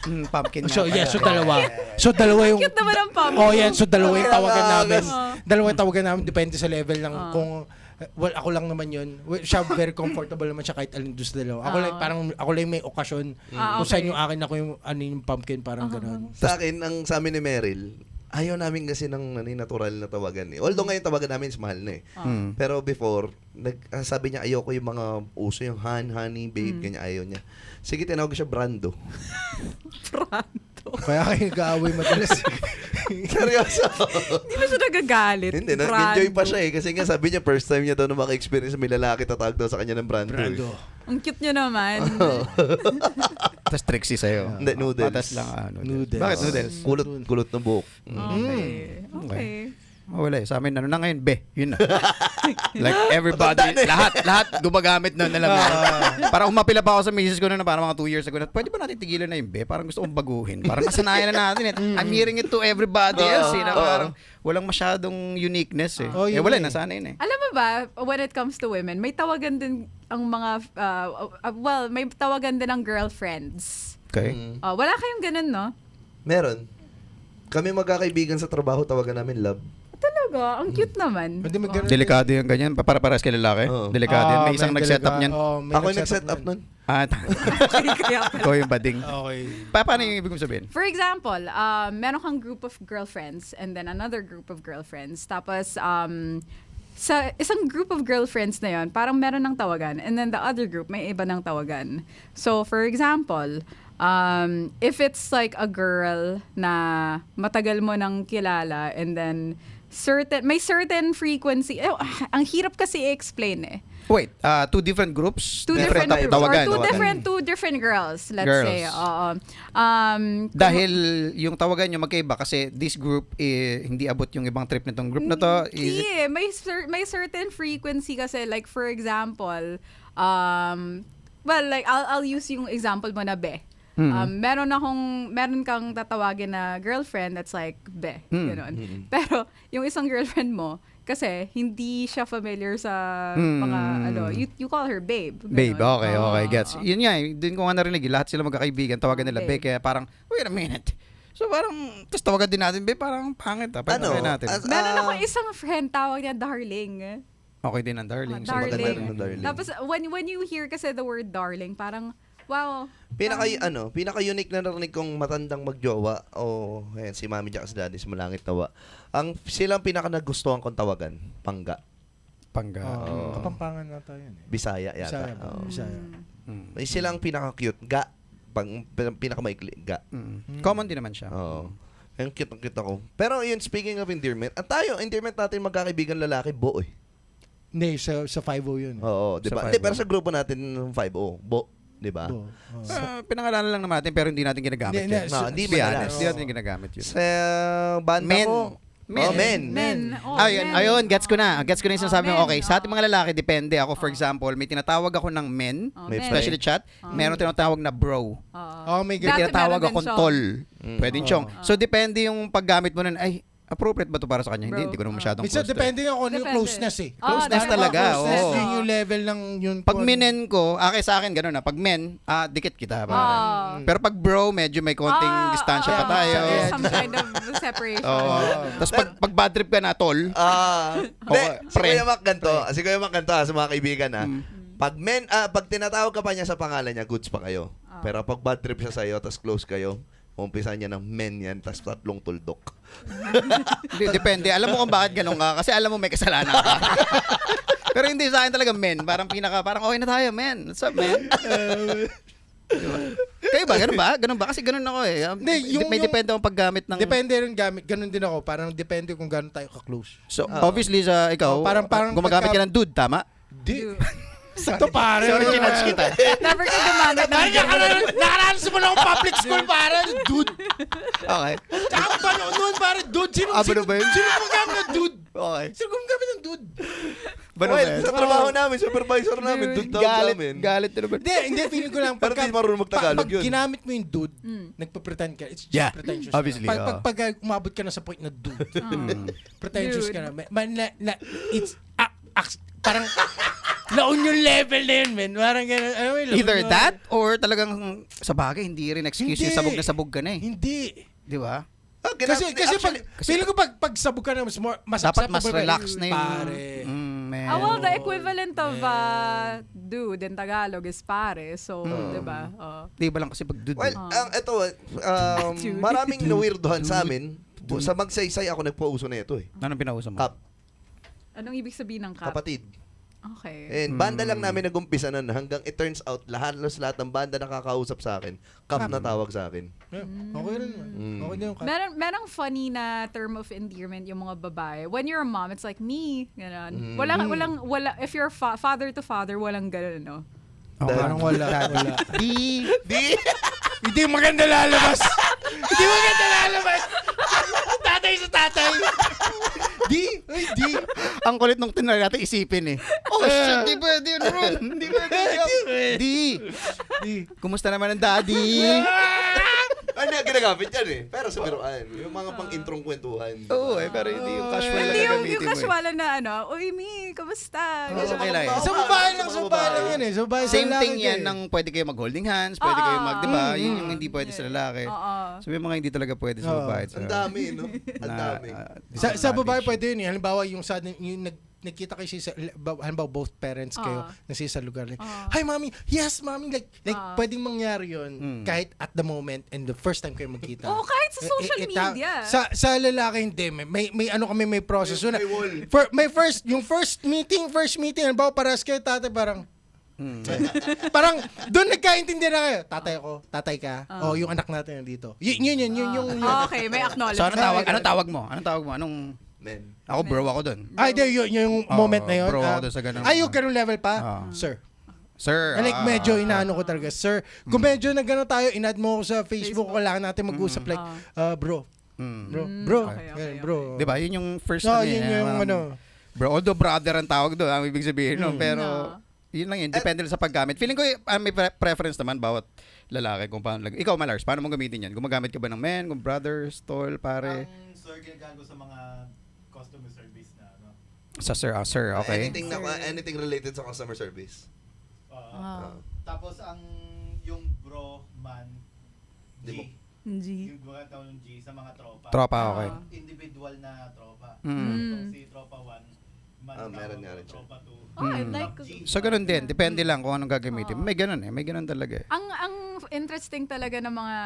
Pumpkin so nga yeah, pala. so dalawa. So dalawa yung Cute naman ang pumpkin. Oh, yan. So dalawa yung tawagan namin. Oh. Dalawa yung tawagan namin depende sa level ng kung well, ako lang naman yun. Well, siya very comfortable naman siya kahit alin doon sa dalawa. Ako lang may okasyon. Kung saan okay. yung akin ako yung pumpkin parang gano'n. Sa akin, sa amin ni Meryl, ayaw namin kasi ng natural na tawagan eh. Although ngayon tawagan namin is mahal na eh. Pero before, sabi niya ayoko yung mga uso, yung honey, babe, ganyan, ayaw niya. Sige, tinawag ko siya Brando. Kaya kayo nag-aaway madalas. Seryoso. Hindi ba siya nagagalit? Hindi, nag-enjoy pa siya eh. Kasi nga sabi niya, first time niya daw na maka-experience may lalaki tatawag daw sa kanya ng Brando. Brando. Ang cute niya naman. Tapos Trixie sa'yo. Hindi, noodles. Patas lang, Noodles. Bakit noodles? Kulot ng buhok. Okay. Wala eh. Sa amin, ano na ngayon, be. Yun na. Like, everybody, lahat gumagamit na alam mo. Parang umapila pa ako sa misis ko na parang mga 2 years ago na, pwede ba natin tigilan na yung be? Parang gusto kong baguhin. Parang nasanayan na natin eh. I'm hearing it to everybody else eh. Na parang walang masyadong uniqueness eh. Oh, yun Wala, eh. nasanay na eh. Alam mo ba, when it comes to women, may tawagan din ang mga, may tawagan din ang girlfriends. Okay. Wala kayong ganun, no? Meron. Kami magkakaibigan sa trabaho, tawagan namin love. Talaga, ang cute naman. Hindi magkaroon. Delikado yung ganyan. Para-paras kay lalaki. Oo. Delikado yan. May isang nag-set up niyan. Ako yung nag-set up nun. Kaya Ikaw yung bading. Okay. Paano yung ibig mong sabihin? For example, meron kang group of girlfriends and then another group of girlfriends. Tapos, sa isang group of girlfriends na yon, parang meron ng tawagan. And then the other group, may iba ng tawagan. So, for example, if it's like a girl na matagal mo nang kilala and then may certain frequency. Ang hirap kasi i-explain eh. Wait, two different groups? Two different groups tawagan. or two different girls, let's Girls. say. Oo. Dahil yung tawagan nyo magkaiba kasi this group hindi abot yung ibang trip nitong group na to. Hindi eh. May certain frequency kasi, like for example, well, like I'll use yung example mo na be. Meron kang tatawagin na girlfriend that's like be, gano'n. Pero yung isang girlfriend mo, kasi hindi siya familiar sa mga you call her babe. Babe, Ganon. okay, gets. Yun nga, doon ko nga narinig, lahat sila magkakaibigan, tawagan nila Babe. be, kaya parang, wait a minute. So parang, tapos tawagan din natin, be, parang pangit Ano? natin. Meron ako isang friend, tawag niya Darling. Okay din ang darling. So, maganda Darling. rin ang darling. Tapos when you hear kasi the word darling, parang, wow. Pinaka-unique na narinig kong matandang magjowa ayan, si Mami tsaka si Daddy sa Malangit Tawa. Silang pinaka-nagustuhan kong tawagan, Pangga. Pangga. Kapampangan na tayo yun eh. Bisaya yata. Bisaya. Oo. Bisaya. Silang pinaka-cute, Ga. Pinaka-maikli, Ga. Common din naman siya. Oo. Ang cute ako. Pero yun, speaking of endearment, endearment natin magkakaibigan lalaki, Bo eh. Hindi, sa 5-0 yun. Oo, di ba? Sa Hindi, 5-0. pero sa grupo natin ng 5-0, Bo. Di ba? Oo. Pinangalanan lang naman natin pero hindi natin ginagamit Hindi, yun. hindi, hindi To be madalas. honest, hindi natin ginagamit yun. Sa banda Men, ko, Oh, men. Men. Oh, Ayun, men. ayun, gets ko na. Gets ko na yung sinasabi mo. men. Okay, sa ating mga lalaki, depende. Ako, for example, may tinatawag ako ng men, Oh, May men. especially chat. Meron tinatawag na bro. Oh, may Dati May tinatawag meron din akong siyang- tol. Pwedeng chong. So, depende yung paggamit mo nun. Ay, appropriate ba to para sa kanya? Bro. Hindi ko naman masyadong Minsan close. depende nga kung ano yung Depende. closeness eh. Closeness dahil talaga, closeness, oo. Yun yung level ng yun. Pag minen ko, sa akin ganun na. Pag men, dikit kita. parang. Pero pag bro, medyo may konting distansya pa tayo. Some kind of separation. Oo. Tapos pag bad trip ka na, tol. Hindi, Okay, si pre. Kuya Mac ganito. Si Kuya Mac ganito sa mga kaibigan Pag pag tinatawag ka pa niya sa pangalan niya, goods pa kayo. Pero pag bad trip siya sa'yo, tas close kayo, umpisa niya ng men yan, tas 3 tuldok. Depende. Alam mo kung bakit ganun ka. Kasi alam mo may kasalanan ka. Pero hindi sa akin talaga men. Parang okay na tayo, men. What's up, men? Diba? Kayo ba? Ganun ba? Ganun ba? Kasi ganun ako eh. Hindi, May depende akong paggamit ng... Depende rin gamit. Ganun din ako. Parang depende kung gano'n tayo ka-close. So, obviously sa ikaw, Parang gumagamit ka ng dude, tama? Di. Ito pare. Sorry, chinudge kita. Never ka gumamit ng Nakaranas mo na akong public school pare. Dude. Okay. Tsaka pa noon pare. Dude. Sino Ano ba yun? gumagamit ng dude? Okay. Sino gumagamit ng dude? Well, sa trabaho namin, supervisor namin, dude tawag namin. Galit na naman. Hindi, feeling ko lang. Pero di marunong magtagalog pag yun. ginamit mo yung dude, nagpa-pretend ka. It's just Yeah, pretentious. obviously, Pag umabot ka na sa point na dude, pretentious Dude. ka na. It's, parang, laon yung level na yun, man. Parang gano'n. Either that or talagang sa bagay, hindi rin excuse yung Hindi. sabog na sabog ka na eh. Hindi. Di ba? Kasi feeling ko pag sabog ka na, mas Dapat mas acceptable, relax na yung... Pare. Man. Well, the equivalent of dude in Tagalog is pare. So, di ba? Di ba lang kasi pag dude. Well, ito, maraming nawirdohan sa amin. Sa magsaysay ako nagpauso na ito eh. Anong pinausa mo? Kap, Anong ibig sabihin ng kap? kapatid. Okay. And banda lang namin nag-umpisa nun hanggang it turns out lahat ng banda nakakausap sa akin, Kap na tawag sa akin. Okay rin. Okay din yung Merong funny na term of endearment yung mga babae. When you're a mom, it's like me. Ganon. Wala, if you're father to father, walang ganon, no? Parang wala. Di! Hindi maganda lalabas. Hindi maganda lalabas. Tatay sa tatay. Di. Ang kulit nung tinry natin isipin eh. Oh shit, di pwede yun, Ron. Di pwede yun. Di. Kumusta naman ang daddy? Ano yung ginagamit yan eh. Pero sa biruan, yung mga pang-introng kwentuhan. Oo pero hindi yung casual na Hindi yung gagamitin mo eh. casualan na uy, Mi, kamusta? Oo, okay lang eh. Sa babae lang yan eh. Sa babae Same sa thing lalaki yan eh. ng pwede kayo mag-holding hands, pwede kayo mag, di ba? Yun yung hindi pwede sa lalaki. Oo. So yung mga hindi talaga pwede sa babae. Ang dami, no? Ang dami. Sa babae pwede yun eh. Halimbawa yung nagkita kayo halimbawa both parents kayo sa lugar. Like, hi mommy, yes mommy. Like pwedeng mangyari yun kahit at the moment and the first time kayo magkita. Oo, kahit sa social media. Sa lalaki hindi. May ano kami, may process yun. May wall. Yung first meeting, halimbawa parehas kayo tatay parang parang doon nagkaintindihan na kayo. Tatay ka. Yung anak natin nandito. Yun. Okay, may So acknowledgement. anong tawag mo? Anong Men. ako bro ako doon. Yun yung moment na yun. Bro ako doon sa ganun. Yung ganun level pa? Sir. Sir. Like medyo inaano ko talaga, sir. Kung medyo na gano'n tayo, inad mo ako sa Facebook, kailangan natin mag-usap like, bro. Bro. Okay. Bro. Di ba? Yun yung first No, ano yun eh, yung ano. Bro, although brother ang tawag doon, ang ibig sabihin no, pero No. yun lang yun, depende lang sa paggamit. Feeling ko may preference naman bawat lalaki kung paano. Ikaw, Malars, paano mo gamitin yan? Gumagamit ka ba ng men, kung brothers, tol, pare? Ang sir, ginagamit ko sa mga customer service na ano. Sa sir, sir, okay. Anything related sa customer service. Tapos ang yung bro man Di mo- G. G. Yung gumagamit ng G sa mga tropa. Tropa, okay. Individual na tropa. Mm. Si tropa 1, man meron nga rin siya. tropa 2. I like So, ganun din. Depende lang kung anong gagamitin. May ganun eh. May ganun talaga eh. ang interesting talaga ng mga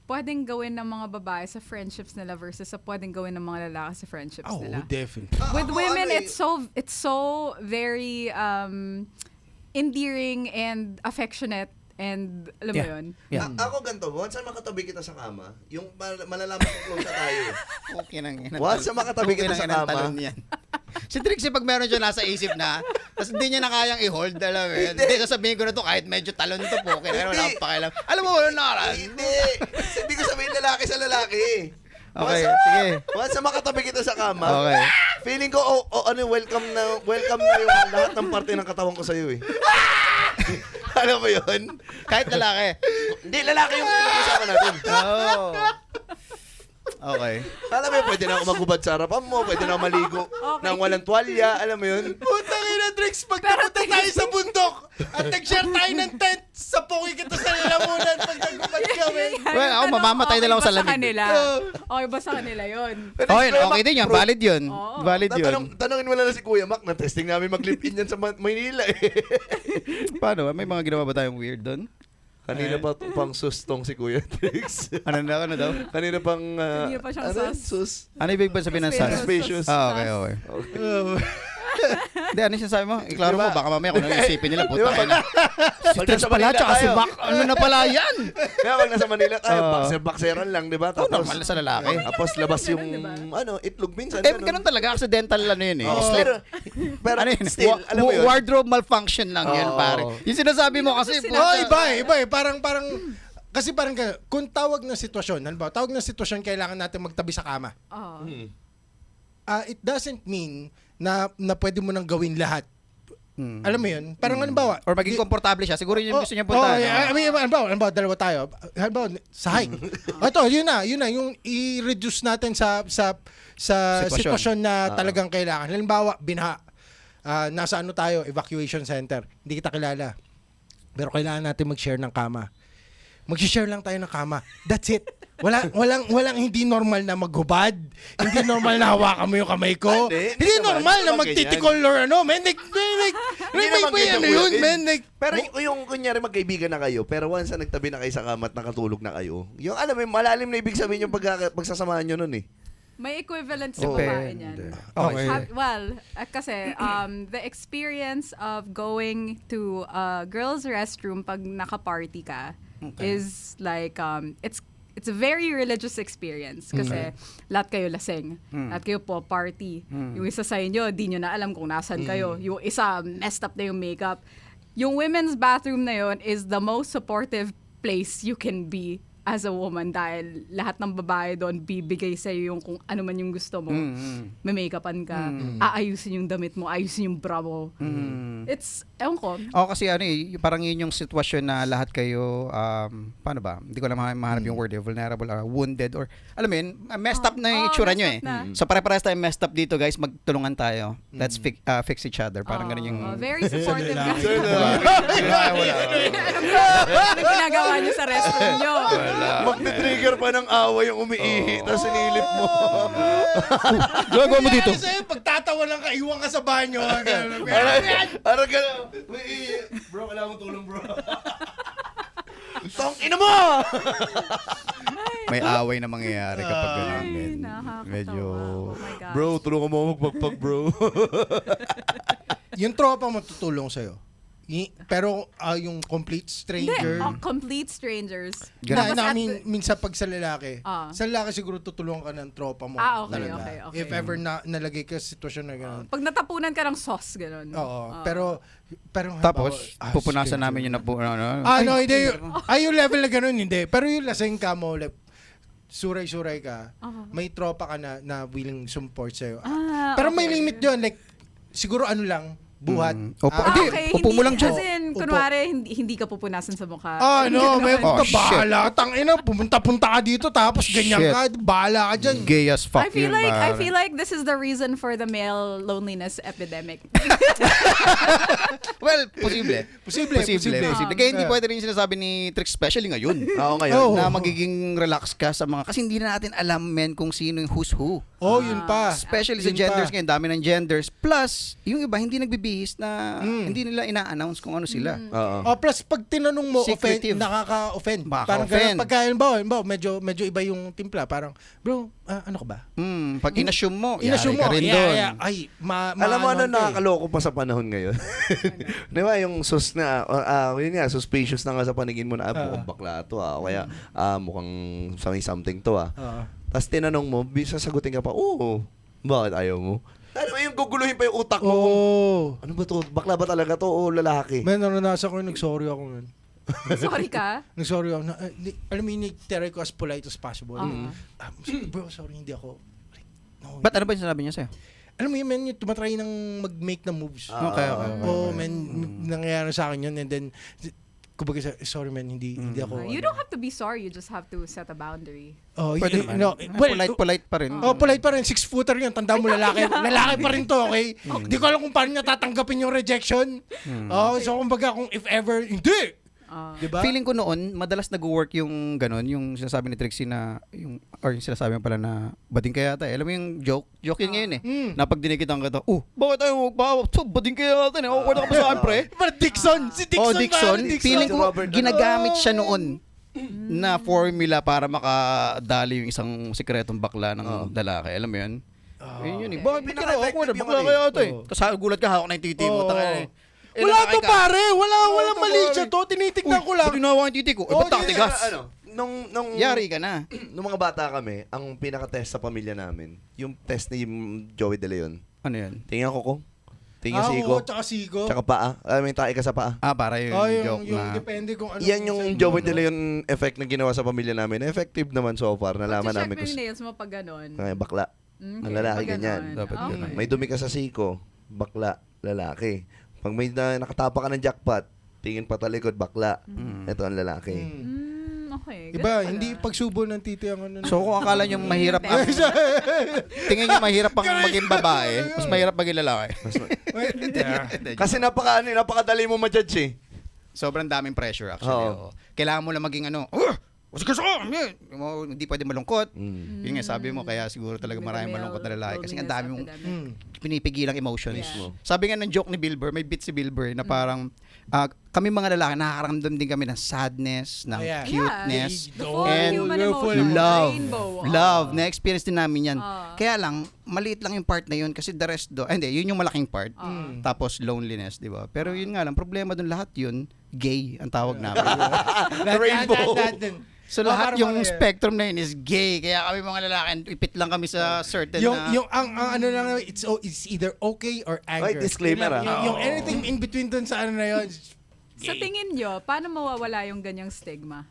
pwedeng gawin ng mga babae sa friendships nila versus sa pwedeng gawin ng mga lalaki sa friendships nila. Definitely. With Ako, women, ano it's so very endearing and affectionate and alam mo Yeah. yun. Yeah. Ako ganito, once na makatabi kita sa kama, yung malalaman kung close na tayo. Okay lang yan. Once na makatabi kita sa kama, Si Trixie, pag meron siya nasa isip na, tapos hindi niya na kayang i-hold, alam mo yun. Hindi, sasabihin ko na to, kahit medyo talon to po, kaya wala akong pakialam. Alam mo, wala na. hindi. Hindi ko sabihin lalaki sa lalaki. Okay, sige. Once na makatabi kita sa kama, Okay. feeling ko, welcome na yung lahat ng parte ng katawan ko sa'yo eh. Alam mo yun? Kahit lalaki. Hindi, lalaki yung pinag-usapan natin. Oh. Okay. Alam mo yun, pwede na ako magubad sa harapan mo, pwede na ako maligo nang walang tuwalya, alam mo yun? Putang ina, Drix, pag napunta tayo sa bundok at nag-share tayo ng tent, sapukin kita sa lalamunan pag nagubad kami. Well, ako, mamamatay na lang ako sa lamig. Okay ba sa kanila yun? Okay din yan. Valid yun. Oo. Valid yun. Tanongin mo lang na si Kuya Mac, na-testing namin mag-live-in yan sa Maynila eh. Paano? May mga ginawa ba tayong weird doon? Kanina pa pang sustong si Kuya Trix. Ano daw? Kanina pang... Kanina pa siyang sus. Ano ibig ba sabihin ng sus? Suspicious. Okay. Hindi, ano sinasabi mo? Iklaro mo, baka mamaya kung ano isipin nila, Di ba, puta na. Si pag Trix nasa pala, Manila tsaka si tayo. Bak, ano na pala yan? Kaya pag nasa Manila tayo, Oo. boxer-boxeran lang, di ba? Oh, normal sa lalaki. Tapos labas yung, Ganun, diba? itlog minsan. Ganun talaga, accidental ano yun eh. Oo. Slip. Pero Ano yun? still, alam mo yun. Wardrobe malfunction lang yan, Oo. pare. Yung sinasabi mo kasi, Oh, iba eh. Parang, kasi parang, kung tawag ng sitwasyon, halimbawa, tawag ng sitwasyon, kailangan natin magtabi sa kama. Oo. It doesn't mean na pwede mo nang gawin lahat. Alam mo yun? Parang halimbawa, or maging komportable siya. Siguro yun yung gusto niya Oh, puntahan. yeah. I mean, halimbawa, dalawa tayo. Halimbawa, sa hike. Ito, yun na. Yung i-reduce natin sa sitwasyon na talagang kailangan. Halimbawa, binha. Nasa ano tayo, evacuation center. Hindi kita kilala. Pero kailangan natin mag-share ng kama. Mag-share lang tayo ng kama. That's it. Walang hindi normal na maghubad. Hindi normal na hawakan mo yung kamay ko. Hindi Hindi naman. normal na Hindi naman magtitikol or ano. Men, naman may ganyan, ano yun, Kuya. men. Pero yung kunyari magkaibigan na kayo, pero once na nagtabi na kayo sa kama at nakatulog na kayo, yung alam mo, malalim na ibig sabihin yung pagsasamahan nyo nun eh. May equivalent sa Oo. babae niyan. Okay. Kasi the experience of going to a girl's restroom pag naka-party ka is like it's a very religious experience kasi lahat kayo lasing. Lahat kayo po party. Yung isa sa inyo, di nyo na alam kung nasan kayo. Yung isa, messed up na yung makeup. Yung women's bathroom na yon is the most supportive place you can be as a woman dahil lahat ng babae doon bibigay sa iyo yung kung ano man yung gusto mo. May make-upan ka, aayusin yung damit mo, ayusin yung bra mo. It's, ewan ko. Kasi ano eh, parang yun yung sitwasyon na lahat kayo, paano ba? Hindi ko lang mahanap yung word eh, vulnerable, wounded, or, alam mo yun, messed up na yung itsura nyo eh. messed up na. So pare-parehas tayo messed up dito guys, magtulungan tayo. Let's fix each other. Parang ganun yung... Very supportive ka. Wala. Ano ginagawa niyo sa restroom niyo? Magti-trigger pa ng awa yung umiihi, tapos sinilip mo. Gagawa mo dito. Kasi pagtatawa lang ka, iwan ka sa banyo. Parang gano'n. Bro, kailangan mo tulong, bro. Tong ina mo! May away na mangyayari kapag ganun. Ay, men. nakakatawa. Medyo... Oh my gosh. Bro, tulungan mo ako magpagpag, bro. Yung tropa mo tutulong sa'yo. Pero yung complete Hindi, stranger... complete strangers. Na, Tapos at namin, minsan pag sa lalaki, Ah. sa lalaki siguro tutulungan ka ng tropa mo. Okay, talaga. okay. If ever nalagay ka sa sitwasyon na gano'n. Pag natapunan ka ng sauce, gano'n. Oo. Pero Tapos, halimbawa, pupunasan stranger. namin yung napu... Ano, No, hindi. Yung level na gano'n, hindi. Pero yung lasing ka mo, like, suray-suray ka, may tropa ka na willing support sa'yo. Pero may limit yun. Like, siguro ano lang, buhat. Opo. Hindi, upo mo lang dyan. As in, Upo. kunwari, hindi ka pupunasan sa mukha. May Oh, bahala ka. Tangina, pumunta ka dito, tapos ganyan Shit. ka, bahala ka dyan. Gay as fuck I feel yun, like pare. this is the reason for the male loneliness epidemic. Well, posible. Posible. Kaya hindi pwede rin sinasabi ni Trix, especially ngayon. Oo, ngayon. Oo. Na magiging relax ka sa mga... Kasi hindi na natin alam, men, kung sino yung who's who. Oh, yun pa. Especially sa Yun genders pa. ngayon, dami ng genders. Plus, yung iba hindi nagbibihis na hindi nila ina-announce kung ano sila. Oo. Plus, pag tinanong mo, Secretive. nakaka-offend. Parang Makaka-offend. ganun. Pagka, halimbawa, medyo iba yung timpla. Parang, bro, ano ka ba? Pag inassume mo, Inassume yari mo, ka rin doon. ay, Alam mo ano ka eh. nakakaloko pa sa panahon ngayon? Di ba yung sus na, yun nga, suspicious na nga sa paningin mo na, mukhang bakla to o kaya mukhang may something to Tapos tinanong mo, sasagutin ka pa, oo, bakit ayaw mo? Ano ba yung guguluhin pa yung utak mo? Oo. Ano ba to? Bakla ba talaga to o lalaki? Men, naranasan ko yung nag-sorry ako, men. Sorry ka? Nag-sorry ako. Alam mo, tinry ko as polite as possible. Bro, sorry, hindi ako. Like, no. Ba't ano ba yung sinabi niya sa'yo? Alam mo yun, man, yung tumatry ng mag-make ng moves. Okay. Oo, man, nangyayari sa akin yun. And then, kumbaga, sorry man, hindi ako. You don't have to be sorry. You just have to set a boundary. Oh, Pwede you naman. know, Polite pa rin. Oh, polite pa rin. 6-footer yun. Tanda mo, lalaki. Lalaki pa rin to, okay? Hindi ko alam kung paano niya tatanggapin yung rejection. Oh, so kumbaga, kung if ever, hindi! Diba? Feeling ko noon, madalas nag-work yung ganun, yung sinasabi ni Trixie na, or yung sinasabi mo pala na, bading kaya ata. Alam mo yung joke? Joke yun ngayon eh. Napag dinikitan ka to, bakit tayo magpapaw? Bading kaya ata. Awkward ka pa sa akin, pre. But Dixon! Si Dixon! Dixon. parang Feeling ko, Robert, ginagamit siya noon na formula para makadali yung isang sikretong bakla ng lalaki. Alam mo yun? Yun eh. Bakit ka na awkward? Bakla kaya ata eh. Tapos gulat ka, hawak na yung titi mo. Taka eh. Wala to pare! Walang mali siya to. Tinitignan ko lang. Ba't tinawa yung titi ko? Ba't taktigas? Nung Yari ka na. nung mga bata kami, ang pinaka-test sa pamilya namin, yung test ni Joey De Leon. Ano yun? Tingnan ko. Tingnan Oo, sigo. tsaka sigo. Tsaka paa. May tae ka sa paa. Para yung joke yung na. depende kung ano. Yan yung Joey De Leon effect na ginawa sa pamilya namin. Effective naman so far. Nalaman namin Check mo kung yung nails mo pag ganon. ay, bakla. Ang lalaki pag ganyan. ganon. Dapat Okay. ganun. May dumi ka sa siko, bakla, lalaki. Pag may nakatapa ka ng jackpot, tingin pa talikod, bakla. Ito ang lalaki. Okay. Diba, ganun hindi pala. pagsubo ng titi ang ano. So kung akala nyo mahirap ang tingin nyo mahirap ang maging babae, mas mahirap maging lalaki. Kasi napakadali mo ma-judge eh. Sobrang daming pressure actually. Oo. Oo. Kailangan mo lang maging hindi pwede malungkot. Yun nga sabi mo, kaya siguro talaga With maraming the malungkot na male lalaki kasi ang dami mong loneliness pinipigilang emotions. Yeah. Sabi nga ng joke ni Bill Burr, may bit si Bill Burr na parang kami mga lalaki nakakaramdam din kami ng sadness, ng Yeah. cuteness, The full and human full emotion. love. Rainbow. Love. Na-experience din namin yan. Ah. Kaya lang, maliit lang yung part na yun kasi the rest hindi, yun yung malaking part. Tapos loneliness, di ba? Pero yun nga lang, problema dun lahat yun, gay ang tawag namin. Rainbow. So lahat yung spectrum na yun is gay. Kaya kami mga lalaki, ipit lang kami sa certain na... ang ano lang, it's either okay or anger. Ay, disclaimer, Yun lang, yung anything in between dun sa ano na yun. Sa tingin nyo, paano mawawala yung ganyang stigma?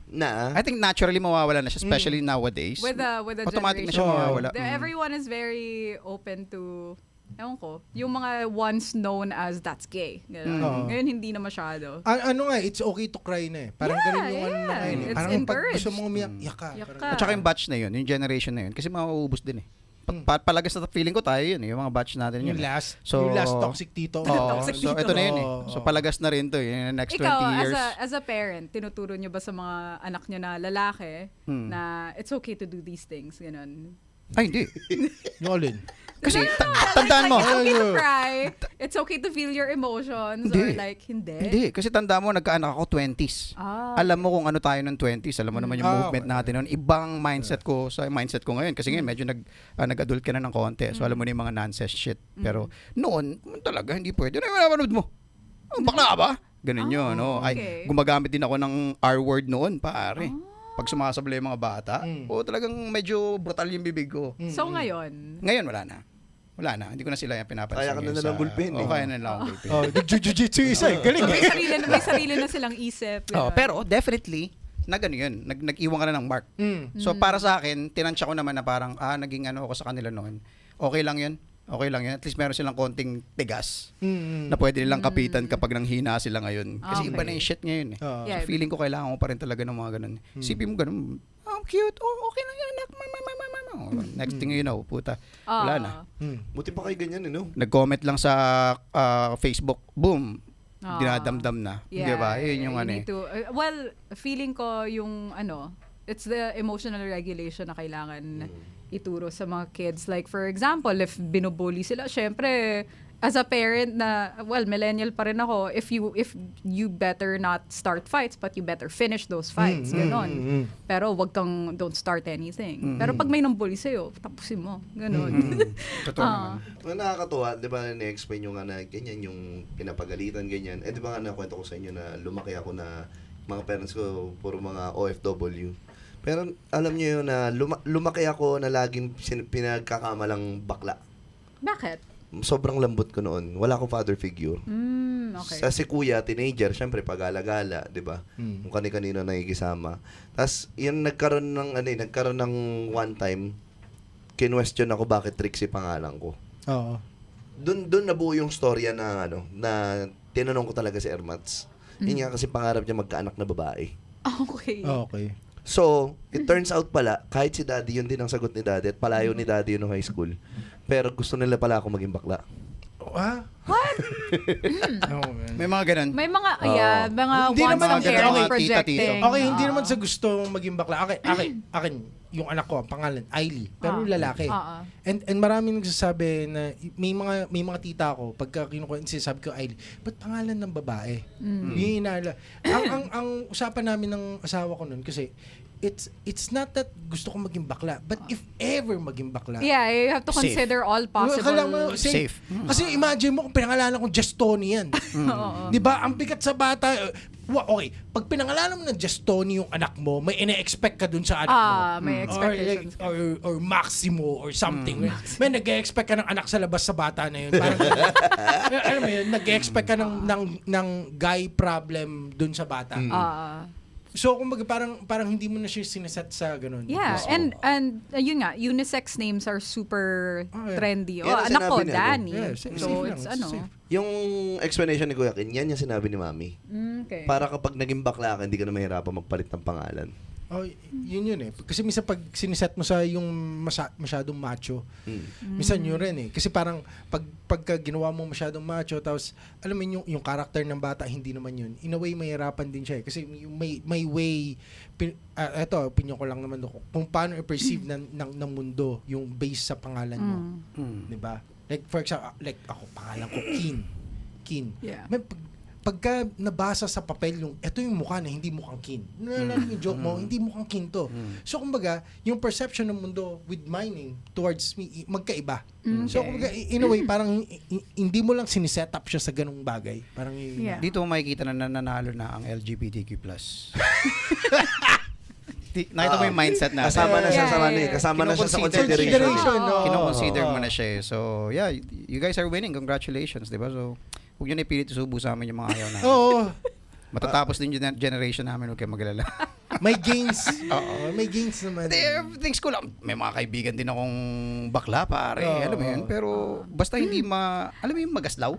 Na? I think naturally mawawala na siya, especially nowadays. With the Automatic na generation. siya mawawala. Everyone is very open to, ewan ko, yung mga once known as that's gay. Ganun. Ngayon hindi na masyado. Ano nga, it's okay to cry na eh. Parang Yeah, ganun yung ano na yeah. ngayon eh. It's Parang pag encouraged. gusto mong umiyak, yak ka. Yak Parang- ka. At saka yung batch na yun, yung generation na yun. Kasi mauubos din eh. Palagas na feeling ko tayo yun eh, yung mga batch natin yun. Yung last, So, yung last toxic tito. Oo, Toxic so tito. ito na yun eh. Oo. So palagas na rin to eh, in the next 20 Ikaw, years. as a parent, tinuturo nyo ba sa mga anak nyo na lalaki na it's okay to do these things? Ganun. Ay, hindi. Yung alin. Kasi tandaan mo. It's okay to cry. It's okay to feel your emotions. Hindi. Or like, hindi. Hindi, kasi tandaan mo, nagkaanak ako 20s. Alam mo kung ano tayo ng 20s, alam mo naman yung movement natin noon. Ibang mindset ko sa mindset ko ngayon. Kasi ngayon, medyo nag-adult ka na ng konti. So alam mo na yung mga nonsense shit. Pero noon, talaga, hindi pwede. Ano yung napanood mo? Bakla ka ba? Ganun yun. No? okay. Ay, gumagamit din ako ng R-word noon, pare. Pag sumasablay yung mga bata, talagang medyo brutal yung bibig ko. So ngayon, Ngayon, wala na. Wala na. Hindi ko na sila yung pinapansin. Kaya ka na ngayon ng bulpin eh. Kaya na lang ang bulpin. Oh, jiu-jitsu isa eh. Galing eh. may sarili na silang isip. ganun. Pero definitely, yun. Nag-iwan ka na ng mark. So para sa akin, tinansya ko naman na parang, naging ano ako sa kanila noon. Okay lang yun. Okay lang yun. At least meron silang konting tigas na pwede nilang kapitan kapag nanghina sila ngayon. Kasi Okay. iba na yung shit ngayon eh. Oo. Yeah. So feeling ko kailangan ko pa rin talaga ng mga ganun. Isipin mo ganun, cute. Okay lang yan, anak. Next thing you know, puta. Wala na. Buti pa kayo ganyan, no? Nag-comment lang sa Facebook, boom, Ah. dinadamdam na. Di ba? Yun yung you ano eh. need to, well, feeling ko yung it's the emotional regulation na kailangan ituro sa mga kids. Like for example, if binubully sila, syempre, as a parent na, well, millennial pa rin ako, if you better not start fights, but you better finish those fights. Ganon. Pero don't start anything. Pero pag may nambully sa'yo, tapusin mo. Ganon. Totoo naman. Well, nakakatuwa, di ba, na-explain nyo nga na ganyan yung pinapagalitan, ganyan. Di ba nga nakwento ko sa inyo na lumaki ako na mga parents ko, puro mga OFW. Pero alam nyo yun na lumaki ako na laging pinagkakamalang bakla. Bakit? sobrang lambot ko noon. Wala akong father figure. Okay. Sa si kuya, teenager, syempre pag-alagala, 'di ba? Mm. Kung kani-kanino nakikisama. Tapos, yun nagkaroon ng one time, kinwestiyon ako bakit Trixie pangalan ko. Oo. Doon nabuo yung storya na na tinanong ko talaga si Ermats. Yun nga kasi pangarap niya magkaanak na babae. Okay. Okay. So, it turns out pala, kahit si Daddy, yun din ang sagot ni Daddy at palayo ni Daddy yun nung high school. Pero gusto nila pala ako maging bakla. Ah? What? Oh, man. May mga ganun. May mga, mga Hindi once naman ang ang parents okay, projecting. tita-tito. Okay, hindi Ah. naman sa gusto maging bakla. Akin, yung anak ko, ang pangalan, Ailey. Pero lalaki. And maraming nagsasabi na may mga tita ko, pagka sinasabi ko Ailey, ba't pangalan ng babae? Yung inala. ang usapan namin ng asawa ko nun, kasi it's not that gusto ko maging bakla, but if ever maging bakla, Yeah, you have to Safe. consider all possible. kailangan mo, Safe. Kasi imagine mo kung pinangalanan ko Just Tony yan. Di ba? Ang bigat sa bata. Okay, pag pinangalanan mo ng Just Tony yung anak mo, may ine-expect ka dun sa anak mo. May expectations. Or Maximo or something. May nag-expect ka ng anak sa labas sa bata na yun. Parang, alam mo yun, nag-expect ka ng guy problem dun sa bata. So, kumbaga, parang hindi mo na siya sineset sa ganun. Yeah, Mismo. and yun nga, unisex names are super yeah. trendy. Yan ang Anak ko, sinabi niya, Danny. Yeah, safe So, lang, it's safe. Yung explanation ni Kuya Kin, yan yung sinabi ni Mami. Okay. Para kapag naging bakla ka, hindi ka na mahirapan magpalit ng pangalan. Oh, yun eh. Kasi minsan pag siniset mo sa yung masyadong macho, minsan yun rin eh. Kasi parang pagka ginawa mo masyadong macho, tapos alam mo yung character ng bata, hindi naman yun. In a way, mahirapan din siya eh. Kasi may way, eto, opinion ko lang naman ako, kung paano i-perceive ng mundo yung base sa pangalan mo. Diba? Like, for example, like ako, pangalan ko, Kin. Yeah. Pagka nabasa sa papel yung ito yung mukha na hindi mukhang Kin. Yung joke mo, hindi mukhang Kin to. So kumbaga, yung perception ng mundo with mining towards me magkaiba. So kumbaga, in a way parang hindi mo lang siniset up siya sa ganung bagay. Parang Yeah. Dito mo makikita na nananalo na ang LGBTQ+. Nakita mo yung mindset na. Kasama na siya sa Yeah, ano eh. yeah. Kasama na siya sa Kinoconsider. consideration. no? Kino-consider mo na siya. So, yeah, you guys are winning. Congratulations, di ba? So, huwag nyo na ipilit subo sa amin yung mga ayaw namin. Oo. Matatapos din yung generation namin, huwag kayo magalala. May gains. Oo, may gains naman. Everything's cool. May mga kaibigan din akong bakla, pare. Alam mo yun. Pero, basta hindi alam mo yung magaslaw?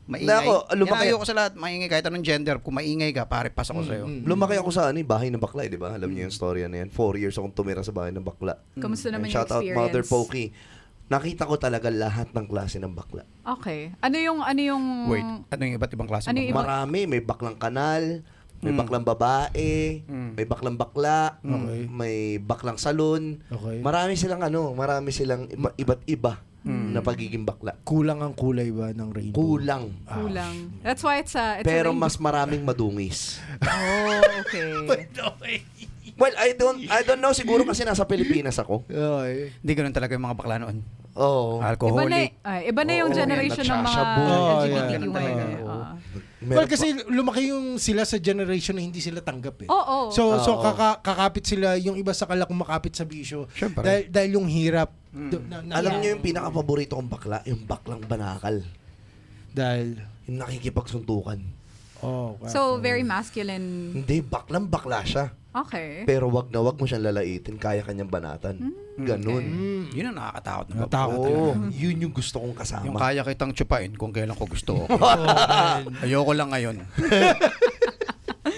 Maingay. Na ako, lumaki- Yan, ayoko sa lahat. Maingay kahit anong gender. Kung maingay ka, pare, pas ako sa'yo. Lumaki ako sa bahay ng bakla, di ba? Alam niyo yung storya na yan. 4 years akong tumira sa bahay ng bakla. Kamusta naman yung Shout out experience? Mother Pokey. Nakita ko talaga lahat ng klase ng bakla. Okay. Ano yung Wait, ano yung iba't ibang klase? Ano ng yung bakla? Marami. May baklang kanal, may baklang babae, may baklang bakla, Okay. may baklang salon. Okay. Marami silang iba't iba na pagiging bakla. Kulang ang kulay ba ng rainbow? Kulang. kulang? That's why it's a Pero rainbow. mas maraming madungis. Oh, okay. Well, I don't know, siguro kasi nasa Pilipinas ako. Okay. Hindi ganun talaga yung mga bakla noon. Oo. Alcoholic. Iba na yung Oo, generation ng mga nagsasabog. LGBTQ Ganun ngayon. talaga. Oo. Well, kasi lumaki yung sila sa generation na hindi sila tanggap eh. Oo. So Oo. kakapit sila, yung iba sa kala kumakapit sa bisyo. Siyempre. Dahil yung hirap. Alam niyo yung pinaka-paborito kong bakla? Yung baklang banakal. Dahil, Yung nakikipagsuntukan. So, very masculine. Hindi, baklang bakla siya. Okay. Pero wag na wag mo siyang lalaitin, kaya kanyang banatan. Ganun. Yun ang nakakatakot na Nakatakot. Oo, yun yung gusto kong kasama. Yung kaya kitang tsupain kung kailan ko gusto. Ayoko lang ngayon.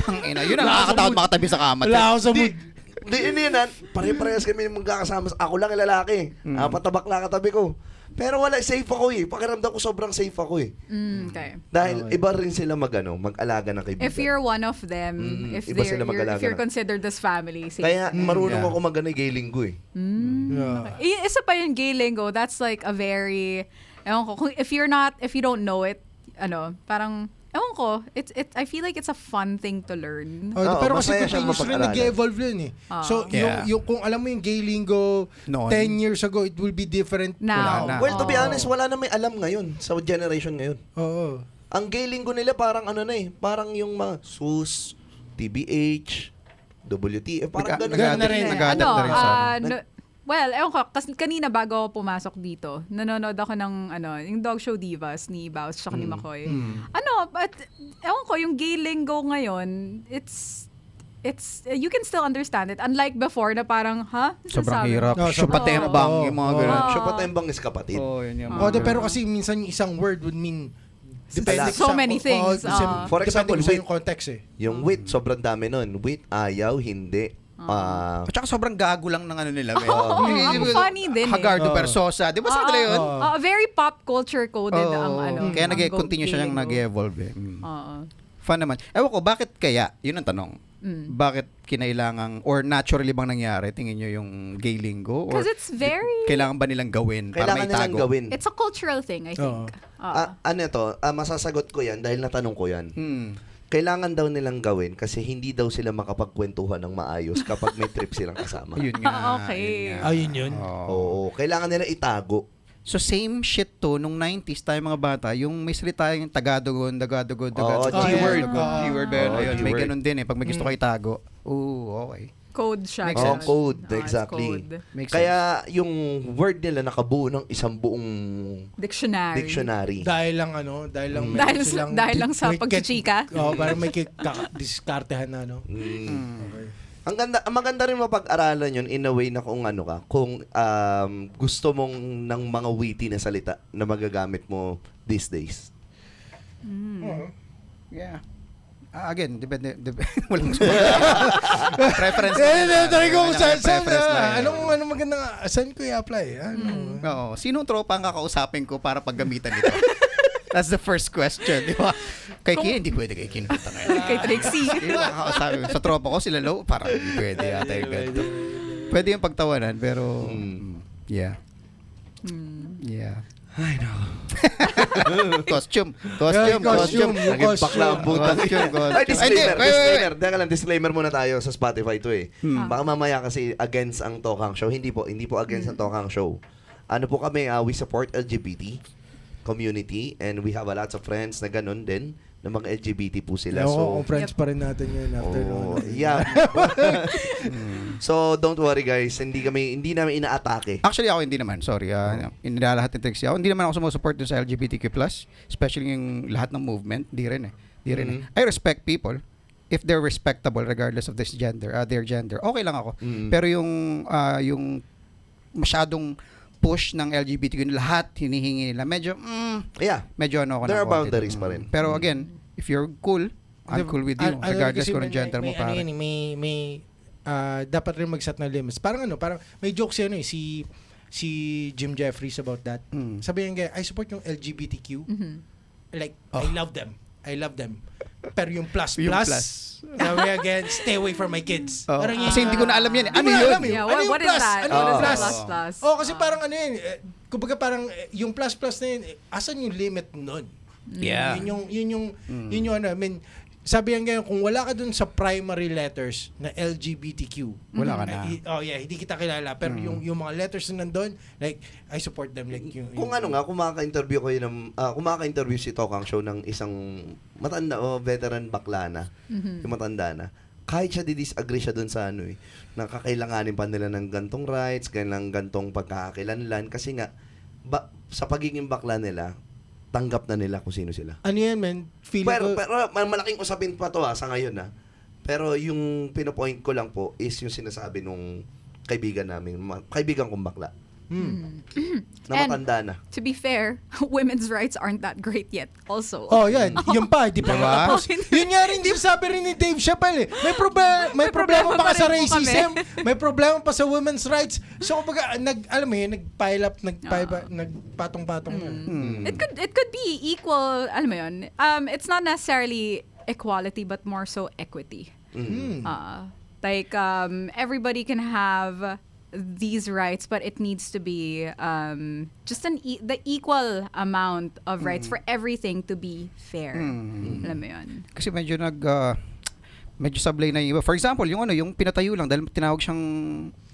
Tangina, yun ang nakakatakot makatabi sa kama. wala ako sa mood. Hindi yan. Pare-parehas kami magkakasama. Ako lang yung lalaki. Apat na bakla katabi ko. Pero wala, safe ako eh. Pakiramdam ko sobrang safe ako eh. Okay. Dahil iba rin sila mag-alaga ng kaibigan. If you're one of them, if iba sila mag-alaga you're na. considered as family, say, Kaya marunong Yeah. ako gay linggo eh. Yeah. Isa pa yung gay lingo, that's like a very, ewan ko, if you don't know it, parang, ewan ko, I feel like it's a fun thing to learn. Oh, Oo, pero kasi masaya siyang continuously mapag-aralan. nag-evolve yun eh. So, Yeah. yung kung alam mo yung gay lingo Noon. 10 years ago, it will be different Now. Wala na. Well, to be Oo. honest, wala na may alam ngayon sa generation ngayon. Oo. Ang gay linggo nila parang parang yung mga SUS, TBH, WTF, parang Nag- ganun. Ganun na rin. Nag-adapt na rin sa... Well, ewan ko, kasi kanina bago ako pumasok dito, nanonood ako ng yung Dog Show Divas ni Baus tsaka ni McCoy. But ewan ko, yung gay lingo ngayon, it's you can still understand it. Unlike before na parang, Sobrang Sabi- hirap. No, Syupatembang, Oo. yung mga Oo. ganun. Siya patembang is kapatid. Yun yung Oh, mga pero ganun. kasi minsan yung isang word would mean depende So many things, For example, depende sa with- yung context eh. Yung with, sobrang dami nun. With, ayaw, hindi. At saka sobrang gago lang ng ano nila. ang funny din eh. Hagardo Oo. Persosa. Di ba sa kanila yun? Very pop culture coded ang Kaya ang nag-continue siya gay siyang lingo. nag-evolve eh. Oo. Fun naman. Ewan ko, bakit kaya? Yun ang tanong. Bakit kinailangan or naturally bang nangyari tingin nyo yung gay lingo? Or Because it's very... kailangan ba nilang gawin para Kailangan may nilang tago? gawin. It's a cultural thing, I think. Ano to? Masasagot ko yan dahil natanong ko yan. Hmm. Kailangan daw nilang gawin kasi hindi daw sila makapagkwentuhan ng maayos kapag may trip silang kasama. Yun nga. Okay. Yun nga. Ayun yun. Oo. Oo. Kailangan nila itago. So same shit to nung 90s tayo mga bata, yung may salita yung tagadogon, Oo, G-word. Keyword ba yun? Oo, Ayun, may G-word. ganun din eh. Pag may gusto kayo itago. Oo, okay. Code siya. Makes Oh, sense. code. It's Exactly. code. Makes Kaya yung word nila nakabuo ng isang buong Dictionary. dictionary. Dahil lang meron Dahil sa- silang dahil lang sa may pagchichika? Oo, parang may diskartehan na, no? Okay. Ang maganda rin mapag-aralan yun in a way na kung ano ka, kung gusto mong ng mga witty na salita na magagamit mo these days. Yeah. Again, depende. Walang preference. Try ko kung saan, Preference lang. anong magandang, saan ko i-apply? Oo. Sinong tropa ang kakausapin ko para paggamitan ito? That's the first question, di ba? Kay Kian, hindi pwede kay Kian. Kay Trixie. Sino ang kakausapin? Sa tropa ko, sila low, parang hindi pwede yata yung ganito. Pwede yung pagtawanan, pero yeah. Yeah. Ay, no. Costume. Yung costume. Naging bakla ang buta. Ay, disclaimer. Ay, Disclaimer. Teka lang, disclaimer muna tayo sa Spotify to eh. Baka mamaya kasi against ang Tokang Show. Hindi po against ang Tokang Show. Ano po kami, we support LGBT community and we have a lots of friends na ganun din na mga LGBT po sila. Ewan ko So, kung friends pa rin natin yun after oh, noon. yeah. So, don't worry guys. Hindi namin inaatake. Actually, ako hindi naman. Sorry. Inilalahat ni Trixie. Ako, hindi naman ako sumusupport dun sa LGBTQ+. Especially yung lahat ng movement. Di rin eh. I respect people if they're respectable regardless of this gender, their gender. Okay lang ako. Pero yung masyadong push ng LGBTQ lahat hinihingi nila. Medyo Yeah. medyo ano ako There ng are konti. boundaries pa rin. Pero again, if you're cool, I'm cool with you regardless kung anong gender mo pare. May dapat rin mag-set ng limits. Parang may joke siya si Jim Jeffries about that. Sabi niya, I support yung LGBTQ. Like, I love them. Pero yung plus, sabi again, stay away from my kids. Oh. Parang Kasi hindi ko na alam yan. Hindi Ano mo yun? alam eh. Yeah, Ano yung what is plus? that? Ano What yung is plus? plus? Kasi parang kumbaga parang yung plus na yun, asan yung limit nun? Yeah. Yun yung I mean, sabi yan ngayon, kung wala ka dun sa primary letters na LGBTQ, Wala ka na. hindi kita kilala. Pero yung mga letters na nandun, like, I support them. Like, Kung kumaka-interview si Tokang Show ng isang matanda o veteran bakla na, yung matanda na, kahit siya disagree siya dun sa nakakailanganin pa nila ng gantong rights, gantong pagkakakilanlan, kasi nga, sa pagiging bakla nila, tanggap na nila kung sino sila. Ano yan, man? Pero malaking usapin pa to sa ngayon Pero yung pinopoint ko lang po is yung sinasabi nung kaibigan kong bakla. Na And- matanda na. To be fair, women's rights aren't that great yet also. Oh, yan. Yun pa, di pa Diba? matapos. Yun nga rin din sabi rin ni Dave Chappelle eh. May problema pa sa rin po racism. May problema pa sa women's rights. So, kumbaga, nag-pile up, nagpatong-patong na. It could be equal, alam mo yun. It's not necessarily equality but more so equity. Like everybody can have these rights, but it needs to be just the equal amount of rights for everything to be fair. Alam mo yun. Kasi medyo medyo sablay na yung iba. For example, yung pinatayo lang dahil tinawag siyang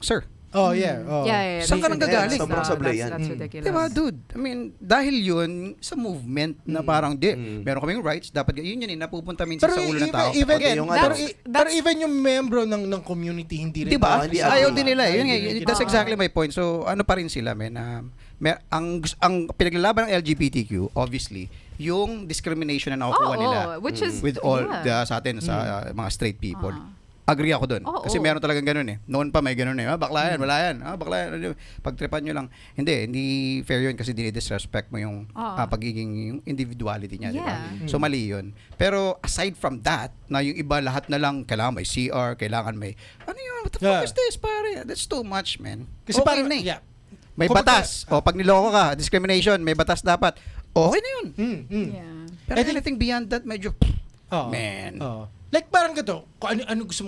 sir. Oh, yeah. Oh. Yeah. Saan ka nang gagaling? Sobrang sablay yan. That's ridiculous. Diba, dude? I mean, dahil yun sa movement na parang, meron kaming rights, dapat, yun napupunta minsan sa ulo ng tao. Even, Okay, yung pero even yung membro ng community, hindi rin. Diba? hindi Ayaw agree. din nila. Yun, nga, Hindi that's kita. exactly my point. So, ano pa rin sila, men? Ang pinaglalaban ng LGBTQ, obviously, yung discrimination na nakukuha nila which is, with all sa atin, sa mga straight people. Agree ako doon. Kasi meron talagang ganun eh. Noon pa may ganun eh. Bakla yan, wala yan. Bakla yan. Pagtripan nyo lang. Hindi fair yun kasi dinidisrespect mo yung pagiging yung individuality niya, di ba? Yeah. So mali yun. Pero aside from that, na yung iba lahat na lang kailangan may CR, kailangan may ano yun, what the fuck is this, pare? That's too much, man. Kasi Okay parang, na eh. yeah. May Kumbaga- batas. O pag niloko ka, discrimination, may batas dapat. Okay na yun. Yeah. Pero anything beyond that, medyo, Oh. man. Oh. Like parang ganito, kung anong gusto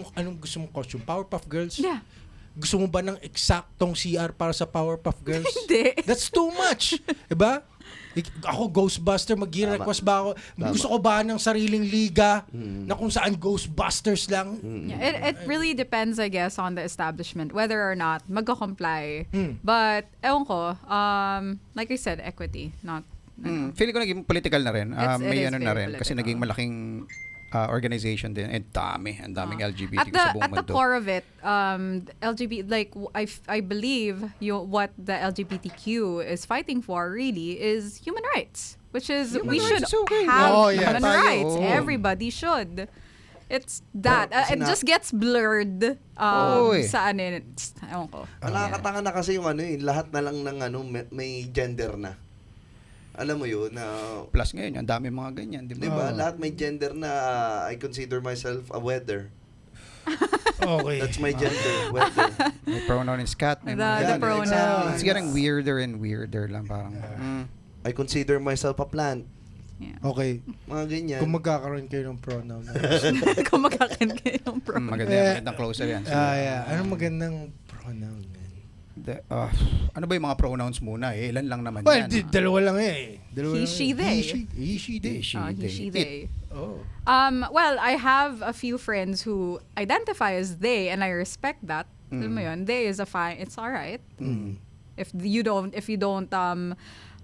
mong costume? Powerpuff Girls? Yeah. Gusto mo ba ng eksaktong CR para sa Powerpuff Girls? Hindi. That's too much. Diba? Ako, Ghostbuster, mag-request ba ako? Gusto ko ba ng sariling liga na kung saan Ghostbusters lang? Yeah, it really depends, I guess, on the establishment whether or not magko-comply. But ewan ko, like I said, equity, not. Feeling ko naging political na rin. It May is ano na very rin. Kasi political. naging malaking organization din. And ang daming LGBT sa buong At the mundo. core of it, LGBT, like I believe what the LGBTQ is fighting for really is human rights, which is Human we rights should is okay. have Oh, yeah. human Tayo, rights. oo. Everybody should. It's that. It just gets blurred Oo, eh. sa ano yun. Ewan ko. Ang nakakatanga na kasi yung lahat na lang ng may gender na. Alam mo yun, na Plus ngayon, ang dami mga ganyan. Di di ba? ba? Lahat may gender na I consider myself a weather. Okay. That's my gender, weather. May pronoun is cat. May The mga ganyan. pronouns. It's getting weirder and weirder lang. Parang, I consider myself a plant. Yeah. Okay. Mga ganyan. Kung magkakaroon kayo ng pronoun. Kung magkakan kayo ng magandang closer yan. yeah. Anong magandang pronoun, man? Ano ba yung mga pronouns muna? Ilan lang naman Well, yan. dalawa lang eh. Dalawa He, lang she, eh. they. He, she, they. He, she, they. Oh. Well, I have a few friends who identify as they, and I respect that. Alam mo yun, they is a fine. It's all right. If you don't,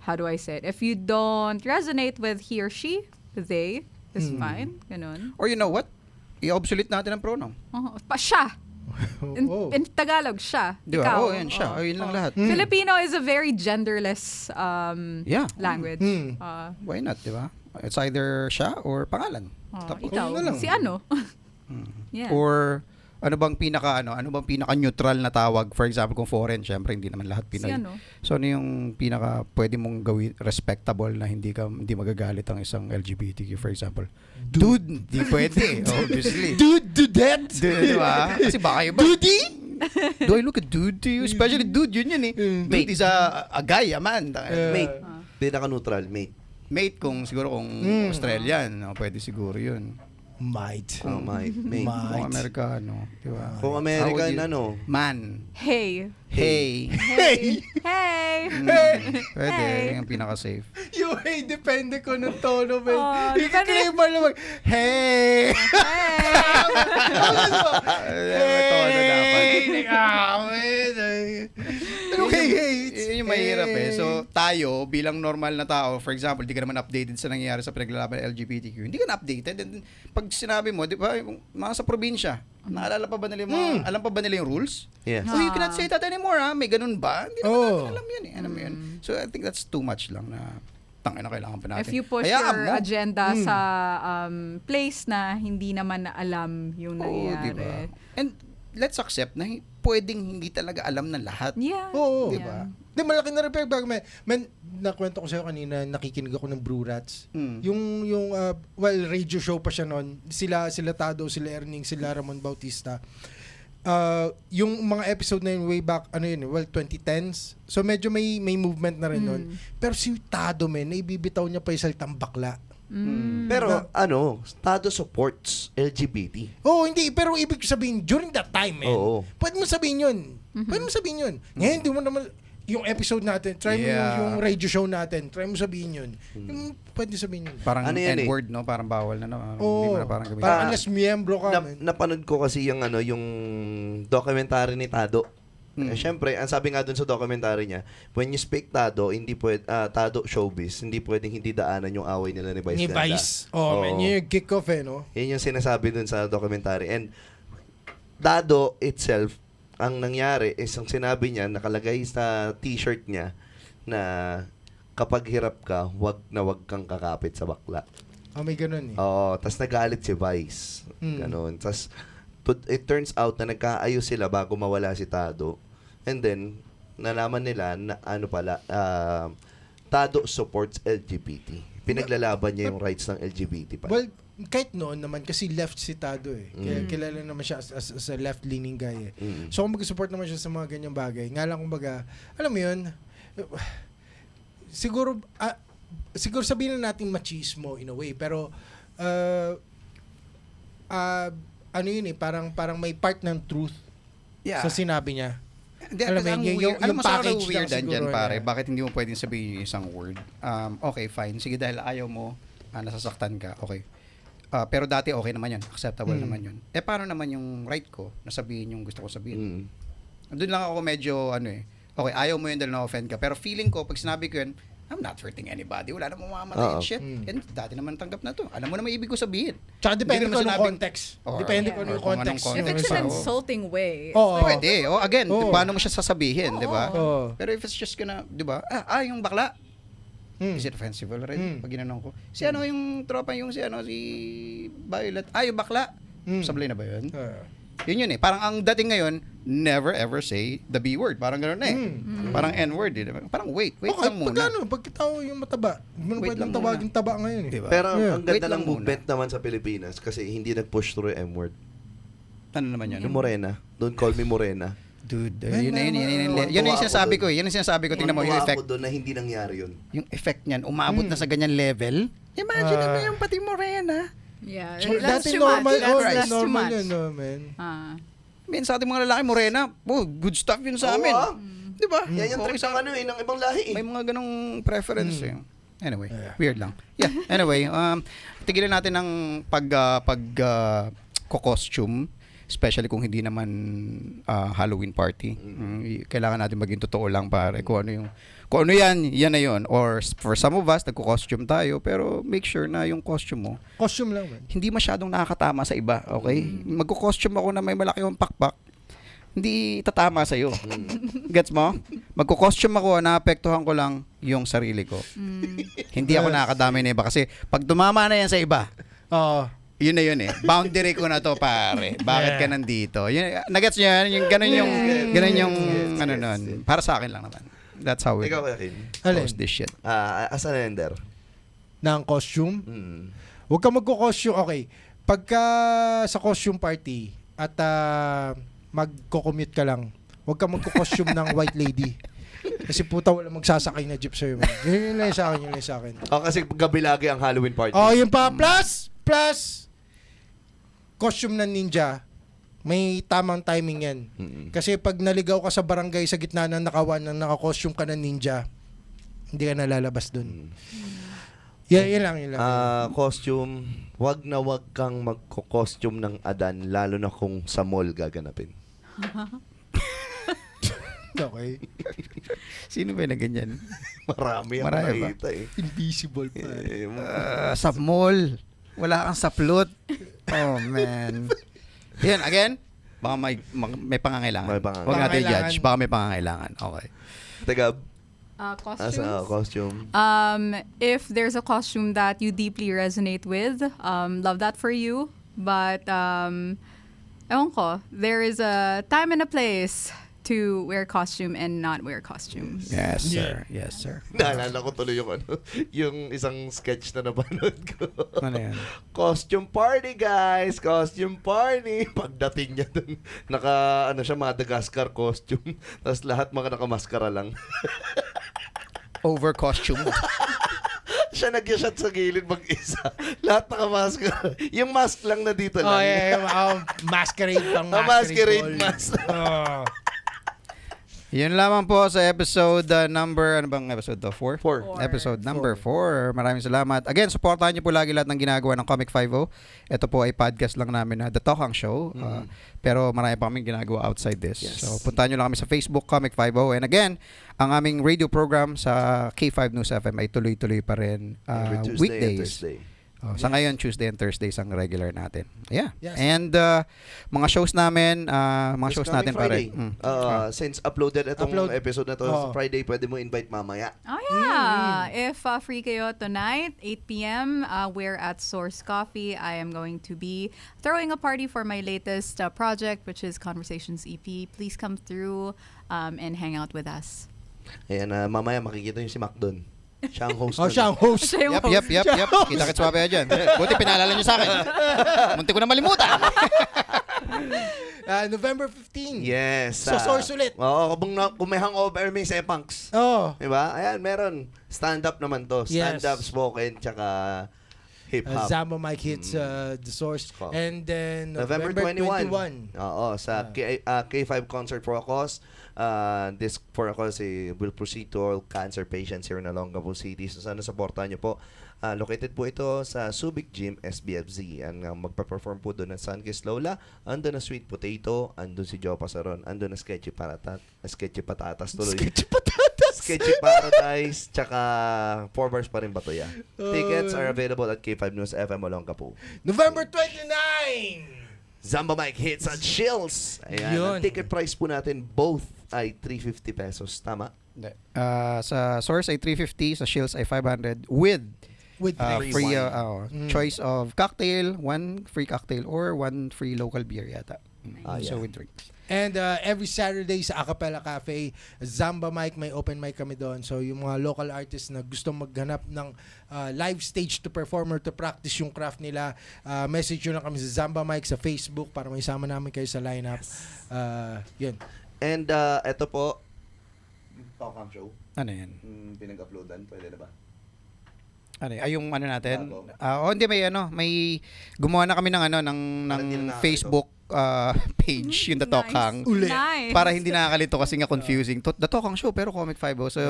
how do I say it? If you don't resonate with he or she, they is fine. Ganun. Or you know what? I-obsolete natin ang pronoun. Pa siya. Oh. In Tagalog, siya. Di ba? Ikaw. Oo, yan siya. Yun lang lahat. Filipino is a very genderless Yeah. language. Why not, di ba? It's either siya or pangalan. Tapos. Ikaw, na lang. si ano? Yeah. Or ano bang pinaka neutral na tawag? For example, kung foreign, syempre hindi naman lahat Pinoy. Si ano? So ano yung pinaka pwede mong gawin respectable na hindi magagalit ang isang LGBTQ, for example? Dude, di pwede, obviously. Dudette. Di ba? Kasi baka iba. Dudy? Do I look a dude to you? Especially dude, yun eh. Dude is a guy, a man. Mate. Pinaka-neutral, mate. Mate kung Australian, pwede siguro yun. Might. Oh, mate. Kung Might. Amerikano, di ba? Kung How American, would you- Man. Hey. Hey. Hey. Hey. Pwede, Hey. yung pinaka-safe. Yung hey, depende ko ng tono, man. Oh, Yung depende. kakaiba naman. Hey! Hey. Tono dapat. Okay, hey. Yun yung mahirap eh. So, tayo, bilang normal na tao, for example, di ka naman updated sa nangyayari sa pinaglalaban ng LGBTQ. Hindi ka na updated. And pag sinabi mo, di ba, yung mga sa probinsya, naalala pa ba nila yung mga, alam pa ba nila yung rules? Yes. Oh, you cannot say that anymore, ha? May ganun ba? Hindi naman Oh. natin alam yun eh. Alam mo yun. So, I think that's too much lang na tangina kailangan pa natin. If you push Hayaan your mo. agenda sa place na hindi naman na alam yung Oo, nangyayari. diba? And let's accept na pwedeng hindi talaga alam ng lahat. Yeah. Oo. Diba? Di, malaki na rin. Pero, man, nakwento ko sa'yo kanina, nakikinig ako ng Brew Rats. Yung radio show pa siya noon. Sila Tado, sila Erning, sila Ramon Bautista. Yung mga episode na yun way back, 2010s. So, medyo may movement na rin noon. Pero si Tado, naibibitaw niya pa yung salitang bakla. Pero, Tado supports LGBT. Oo, hindi. Pero ibig sabihin, during that time, Oo. pwede mo sabihin yun. Pwede mo sabihin yun. Ngayon, hindi mo naman, yung episode natin, try mo Yeah. yung radio show natin, try mo sabihin yun. Yung, pwede sabihin yun. Parang Ano yan eh? N-word, no? Parang bawal na, no? Hindi Oo. mo na parang gamitin. Parang unless miyembro ka. man. Napanood ko kasi yung yung documentary ni Tado. Syempre, ang sabi nga dun sa documentary niya, when you speak Tado, hindi Tado showbiz, hindi pwedeng hindi daanan yung away nila ni Vice Ni Ganda. Vice. Oh, man, yun yung kick-off no? Yun yung sinasabi dun sa documentary. And Tado itself, ang nangyari is ang sinabi niya, nakalagay sa t-shirt niya na kapag hirap ka, wag kang kakapit sa bakla. May ganun eh. Oo, tas nagalit si Vice. Ganon. Tas it turns out na nagkaayos sila bago mawala si Tado. And then, nalaman nila na Tado supports LGBT. Pinaglalaban niya yung rights ng LGBT pa. Well, kahit noon naman kasi left si Tado eh. Kaya kilala naman siya as a left-leaning guy eh. So kung mag-support naman siya sa mga ganyang bagay, nga lang kumbaga, alam mo yun, siguro sabihin na natin machismo in a way, pero ano yun eh, parang may part ng truth sa sinabi niya. Alam mo, yung package weird lang dyan, siguro pare. na- Bakit hindi mo pwedeng sabihin yung isang word? Okay, fine. Sige, dahil ayaw mo, nasasaktan ka, okay. Pero dati okay naman yun. Acceptable naman yun. Paano naman yung right ko na sabihin yung gusto ko sabihin? Doon lang ako medyo, okay, ayaw mo yun dahil na-offend ka. Pero feeling ko, pag sinabi ko yun, I'm not hurting anybody. Wala namang mamamatay and shit. And dati naman tanggap na to. Alam mo naman ibig ko sabihin. Tsaka depende Hindi ko kung anong sinabing- context. Or- Depende or kung anong kung anong context. context. If it's Oo. an insulting way, Oo. Pwede. Again, Oo. paano mo siya sasabihin, di ba? Oo. Pero if it's just gonna, di ba? Yung bakla. Is it offensive already? Pag ginanong ko. Si yung tropa si Violet. Yung bakla. Sablay na ba yun? Yun eh. Parang ang dating ngayon, never ever say the B word. Parang gano'n na eh. Parang N word. Eh. Parang wait Okay, lang muna. pagkatao yung mataba. Mo Wait pwedeng lang muna. tawagin taba ngayon eh. Diba? Pero Yeah. ang Wait ganda lang ng movement naman sa Pilipinas kasi hindi nag-push through yung M-word. Ano naman yun? Yung Morena. Don't call me Morena. Dude, Man, yun man. yung sinasabi ko. Yan yung sinasabi ko. Tingnan mo yung Tuwa effect. ako doon na hindi nangyari yun. Yung effect niyan, umabot na sa ganyan level. Imagine mo yung pati Morena. yeah, So, that's dati too much. normal, That's too normal much. yun, no, man. Sa ating mga lalaki, Morena, good stuff yun sa amin. Di ba? Yan yung trip ng ng ibang lahi. May mga ganong preference eh. Anyway, weird lang. Yeah, anyway, tigilan natin ng costume, especially kung hindi naman Halloween party. Kailangan natin maging totoo lang pare. Kung ano yan na yun. Or for some of us, nagko-costume tayo, pero make sure na yung costume mo, Costume lang, man. hindi masyadong nakakatama sa iba, okay? Magko-costume ako na may malaki yung pakpak, hindi tatama sa iyo. Gets mo? Magko-costume ako, naapektuhan ko lang yung sarili ko. Hindi ako nakakadami na iba kasi pag tumama na yan sa iba, Oo. yun na yun eh. Boundary ko na to, pare. Bakit ka nandito? Yun, nagets nyo yan? Yung ganun yung ano nun. Para sa akin lang naman. That's how we Ikaw, Kuya Kim. post this shit. As a lender. Ng costume. Huwag ka magko-costume. Okay. Pagka sa costume party at magko-commute ka lang, huwag ka magko-costume ng white lady. Kasi puta wala magsasakay na jeep sa'yo. Man. Yun lang sa akin. Kasi gabi lagi ang Halloween party. Oh, yun pa. Plus, costume ng ninja, may tamang timing yan. Kasi pag naligaw ka sa barangay sa gitna ng nakawan ng naka-costume ka ng ninja, hindi ka nalalabas dun. Yan lang. Costume, wag kang magko-costume ng Adan, lalo na kung sa mall gaganapin. Okay. Sino ba na ganyan? Marami ang Marami ba? nakita eh. Invisible pa. Sa mall. Wala kang saplot. Oh, man. Yan, again, baka may pangangailangan. May pangangailangan. Huwag natin Pangangailangan. judge. Baka may pangangailangan. Okay. Teka, Costumes. as a costume. If there's a costume that you deeply resonate with, love that for you. But, ewan ko, there is a time and a place to wear costume and not wear costume. Yes, sir. Yes, sir. Naalala ko tuloy yung isang sketch na napanood ko. Ano yan? Costume party, guys! Costume party! Pagdating niya dun, siya, Madagascar costume. Tapos lahat mga nakamaskara lang. Over costume. Siya nag-shot sa gilid mag-isa. Lahat nakamaskara. Yung mask lang na dito lang. Oh, yeah. Masquerade pang Masquerade ball. mask. Oh. Yun lamang po sa episode number, ano bang episode to? 4? Four. Episode number 4. Maraming salamat. Again, supportahan niyo po lagi lahat ng ginagawa ng Comic 50. Ito po ay podcast lang namin na The Talk Show. Pero marami pa kaming ginagawa outside this. Yes. So, puntahan niyo lang kami sa Facebook, Comic 50. And again, ang aming radio program sa K5 News FM ay tuloy-tuloy pa rin Every Tuesday and weekdays. Thursday. Sa ngayon, Tuesday and Thursdays ang regular natin. Yeah. Yes. And mga shows namin, This coming Friday. Since uploaded itong episode na to sa Friday, pwede mo invite mamaya. Oh yeah. If free kayo tonight, 8 p.m., we're at Source Coffee. I am going to be throwing a party for my latest project, which is Conversations EP. Please come through and hang out with us. Ayan, mamaya makikita yung si Mac doon. Siya ang host. Oh, siya ang host. Siya yung Yep. Kita-kits swabe dyan. Buti pinaalala nyo sa akin. Munti ko na malimutan. November 15. Yes. So, source ulit. Oo, kung may hangover, may sepangs. Oh. Diba? Ayan, meron. Stand-up naman to. Yes. Stand-up, spoken, tsaka hip-hop. Zamba Mike hits The Source. Oh. And then November 21. Oo, sa K5 Concert for a Cause. This for a cause will proceed to all cancer patients here in Olongapo City. So sana supportahan niyo po. Located po ito sa Subic Gym, SBFZ. Ang magpa-perform po doon ng Sunkiss Lola. Andun na Sweet Potato. Andun si Joe Pasaron. Andun na Sketchy Patatas tuloy. Sketchy Paradise. Tsaka 4 bars pa rin Batoya. Tickets are available at K5 News FM Olongapo. November 29. Zamba Mike Hits at Chills. Ayan. Yun. Ang ticket price po natin both ay 350 pesos. Tama? Sa Source ay 350, sa Shields ay 500 with With free wine. choice of cocktail, 1 free cocktail or 1 free local beer yata. So yeah. with drinks. And every Saturday sa Acapella Cafe, Zamba Mike, may open mic kami doon. So yung mga local artists na gusto maghanap ng live stage to perform or to practice yung craft nila, message nyo na kami sa Zamba Mike sa Facebook para may sama namin kayo sa lineup. Yun. And eto po, Talk Show. Ano yan? Pinag-uploadan. Pwede na ba? Ano yung ano natin? Bago. Hindi may gumawa na kami ng Parang hindi na Facebook page yung The Talk Hang. Uli. Nice. Para hindi nakakalito kasi nga confusing. The Talk Hang Show pero Comic 50. So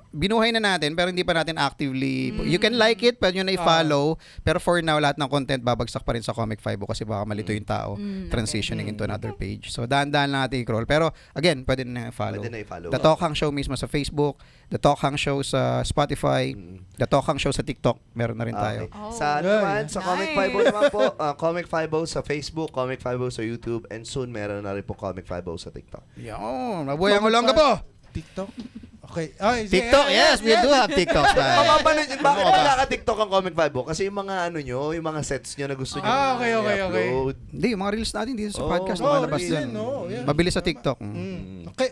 binuhay na natin pero hindi pa natin actively. You can like it, pwede nyo na i-follow. Pero for now, lahat ng content babagsak pa rin sa Comic 50 kasi baka malito yung tao transitioning into another page. So dahan-dahan lang natin i-crawl. Pero again, pwede na i-follow. Pwede na i-follow. The Talk Hang Show mismo sa Facebook, The Talk Hang Show sa Spotify, The Talk Hang Show sa TikTok. Meron na rin tayo. Okay. Oh. Sa naman, sa Comic Nice. 50 naman po, Comic 50 sa Facebook, Comic 50 sa YouTube, and soon meron na rin po Comic 50 sa TikTok. Yo, mabuhay ang ulongga po! TikTok? Okay. Ay, TikTok, yes, we do have TikTok. Bakit wala ka TikTok ang Comic 50? Kasi yung mga ano nyo, yung mga sets nyo na gusto nyo Okay. i-upload. Hindi, yung mga reels natin dito sa Oh, podcast, oh, lumalabas reels din. din, oh, yeah. Mabilis sa TikTok. Okay.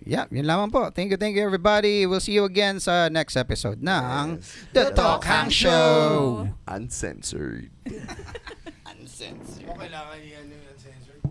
Yeah, yun lamang po. Thank you everybody. We'll see you again sa next episode ng The Talk Hang Show. Uncensored. Kailangan yan yung uncensored.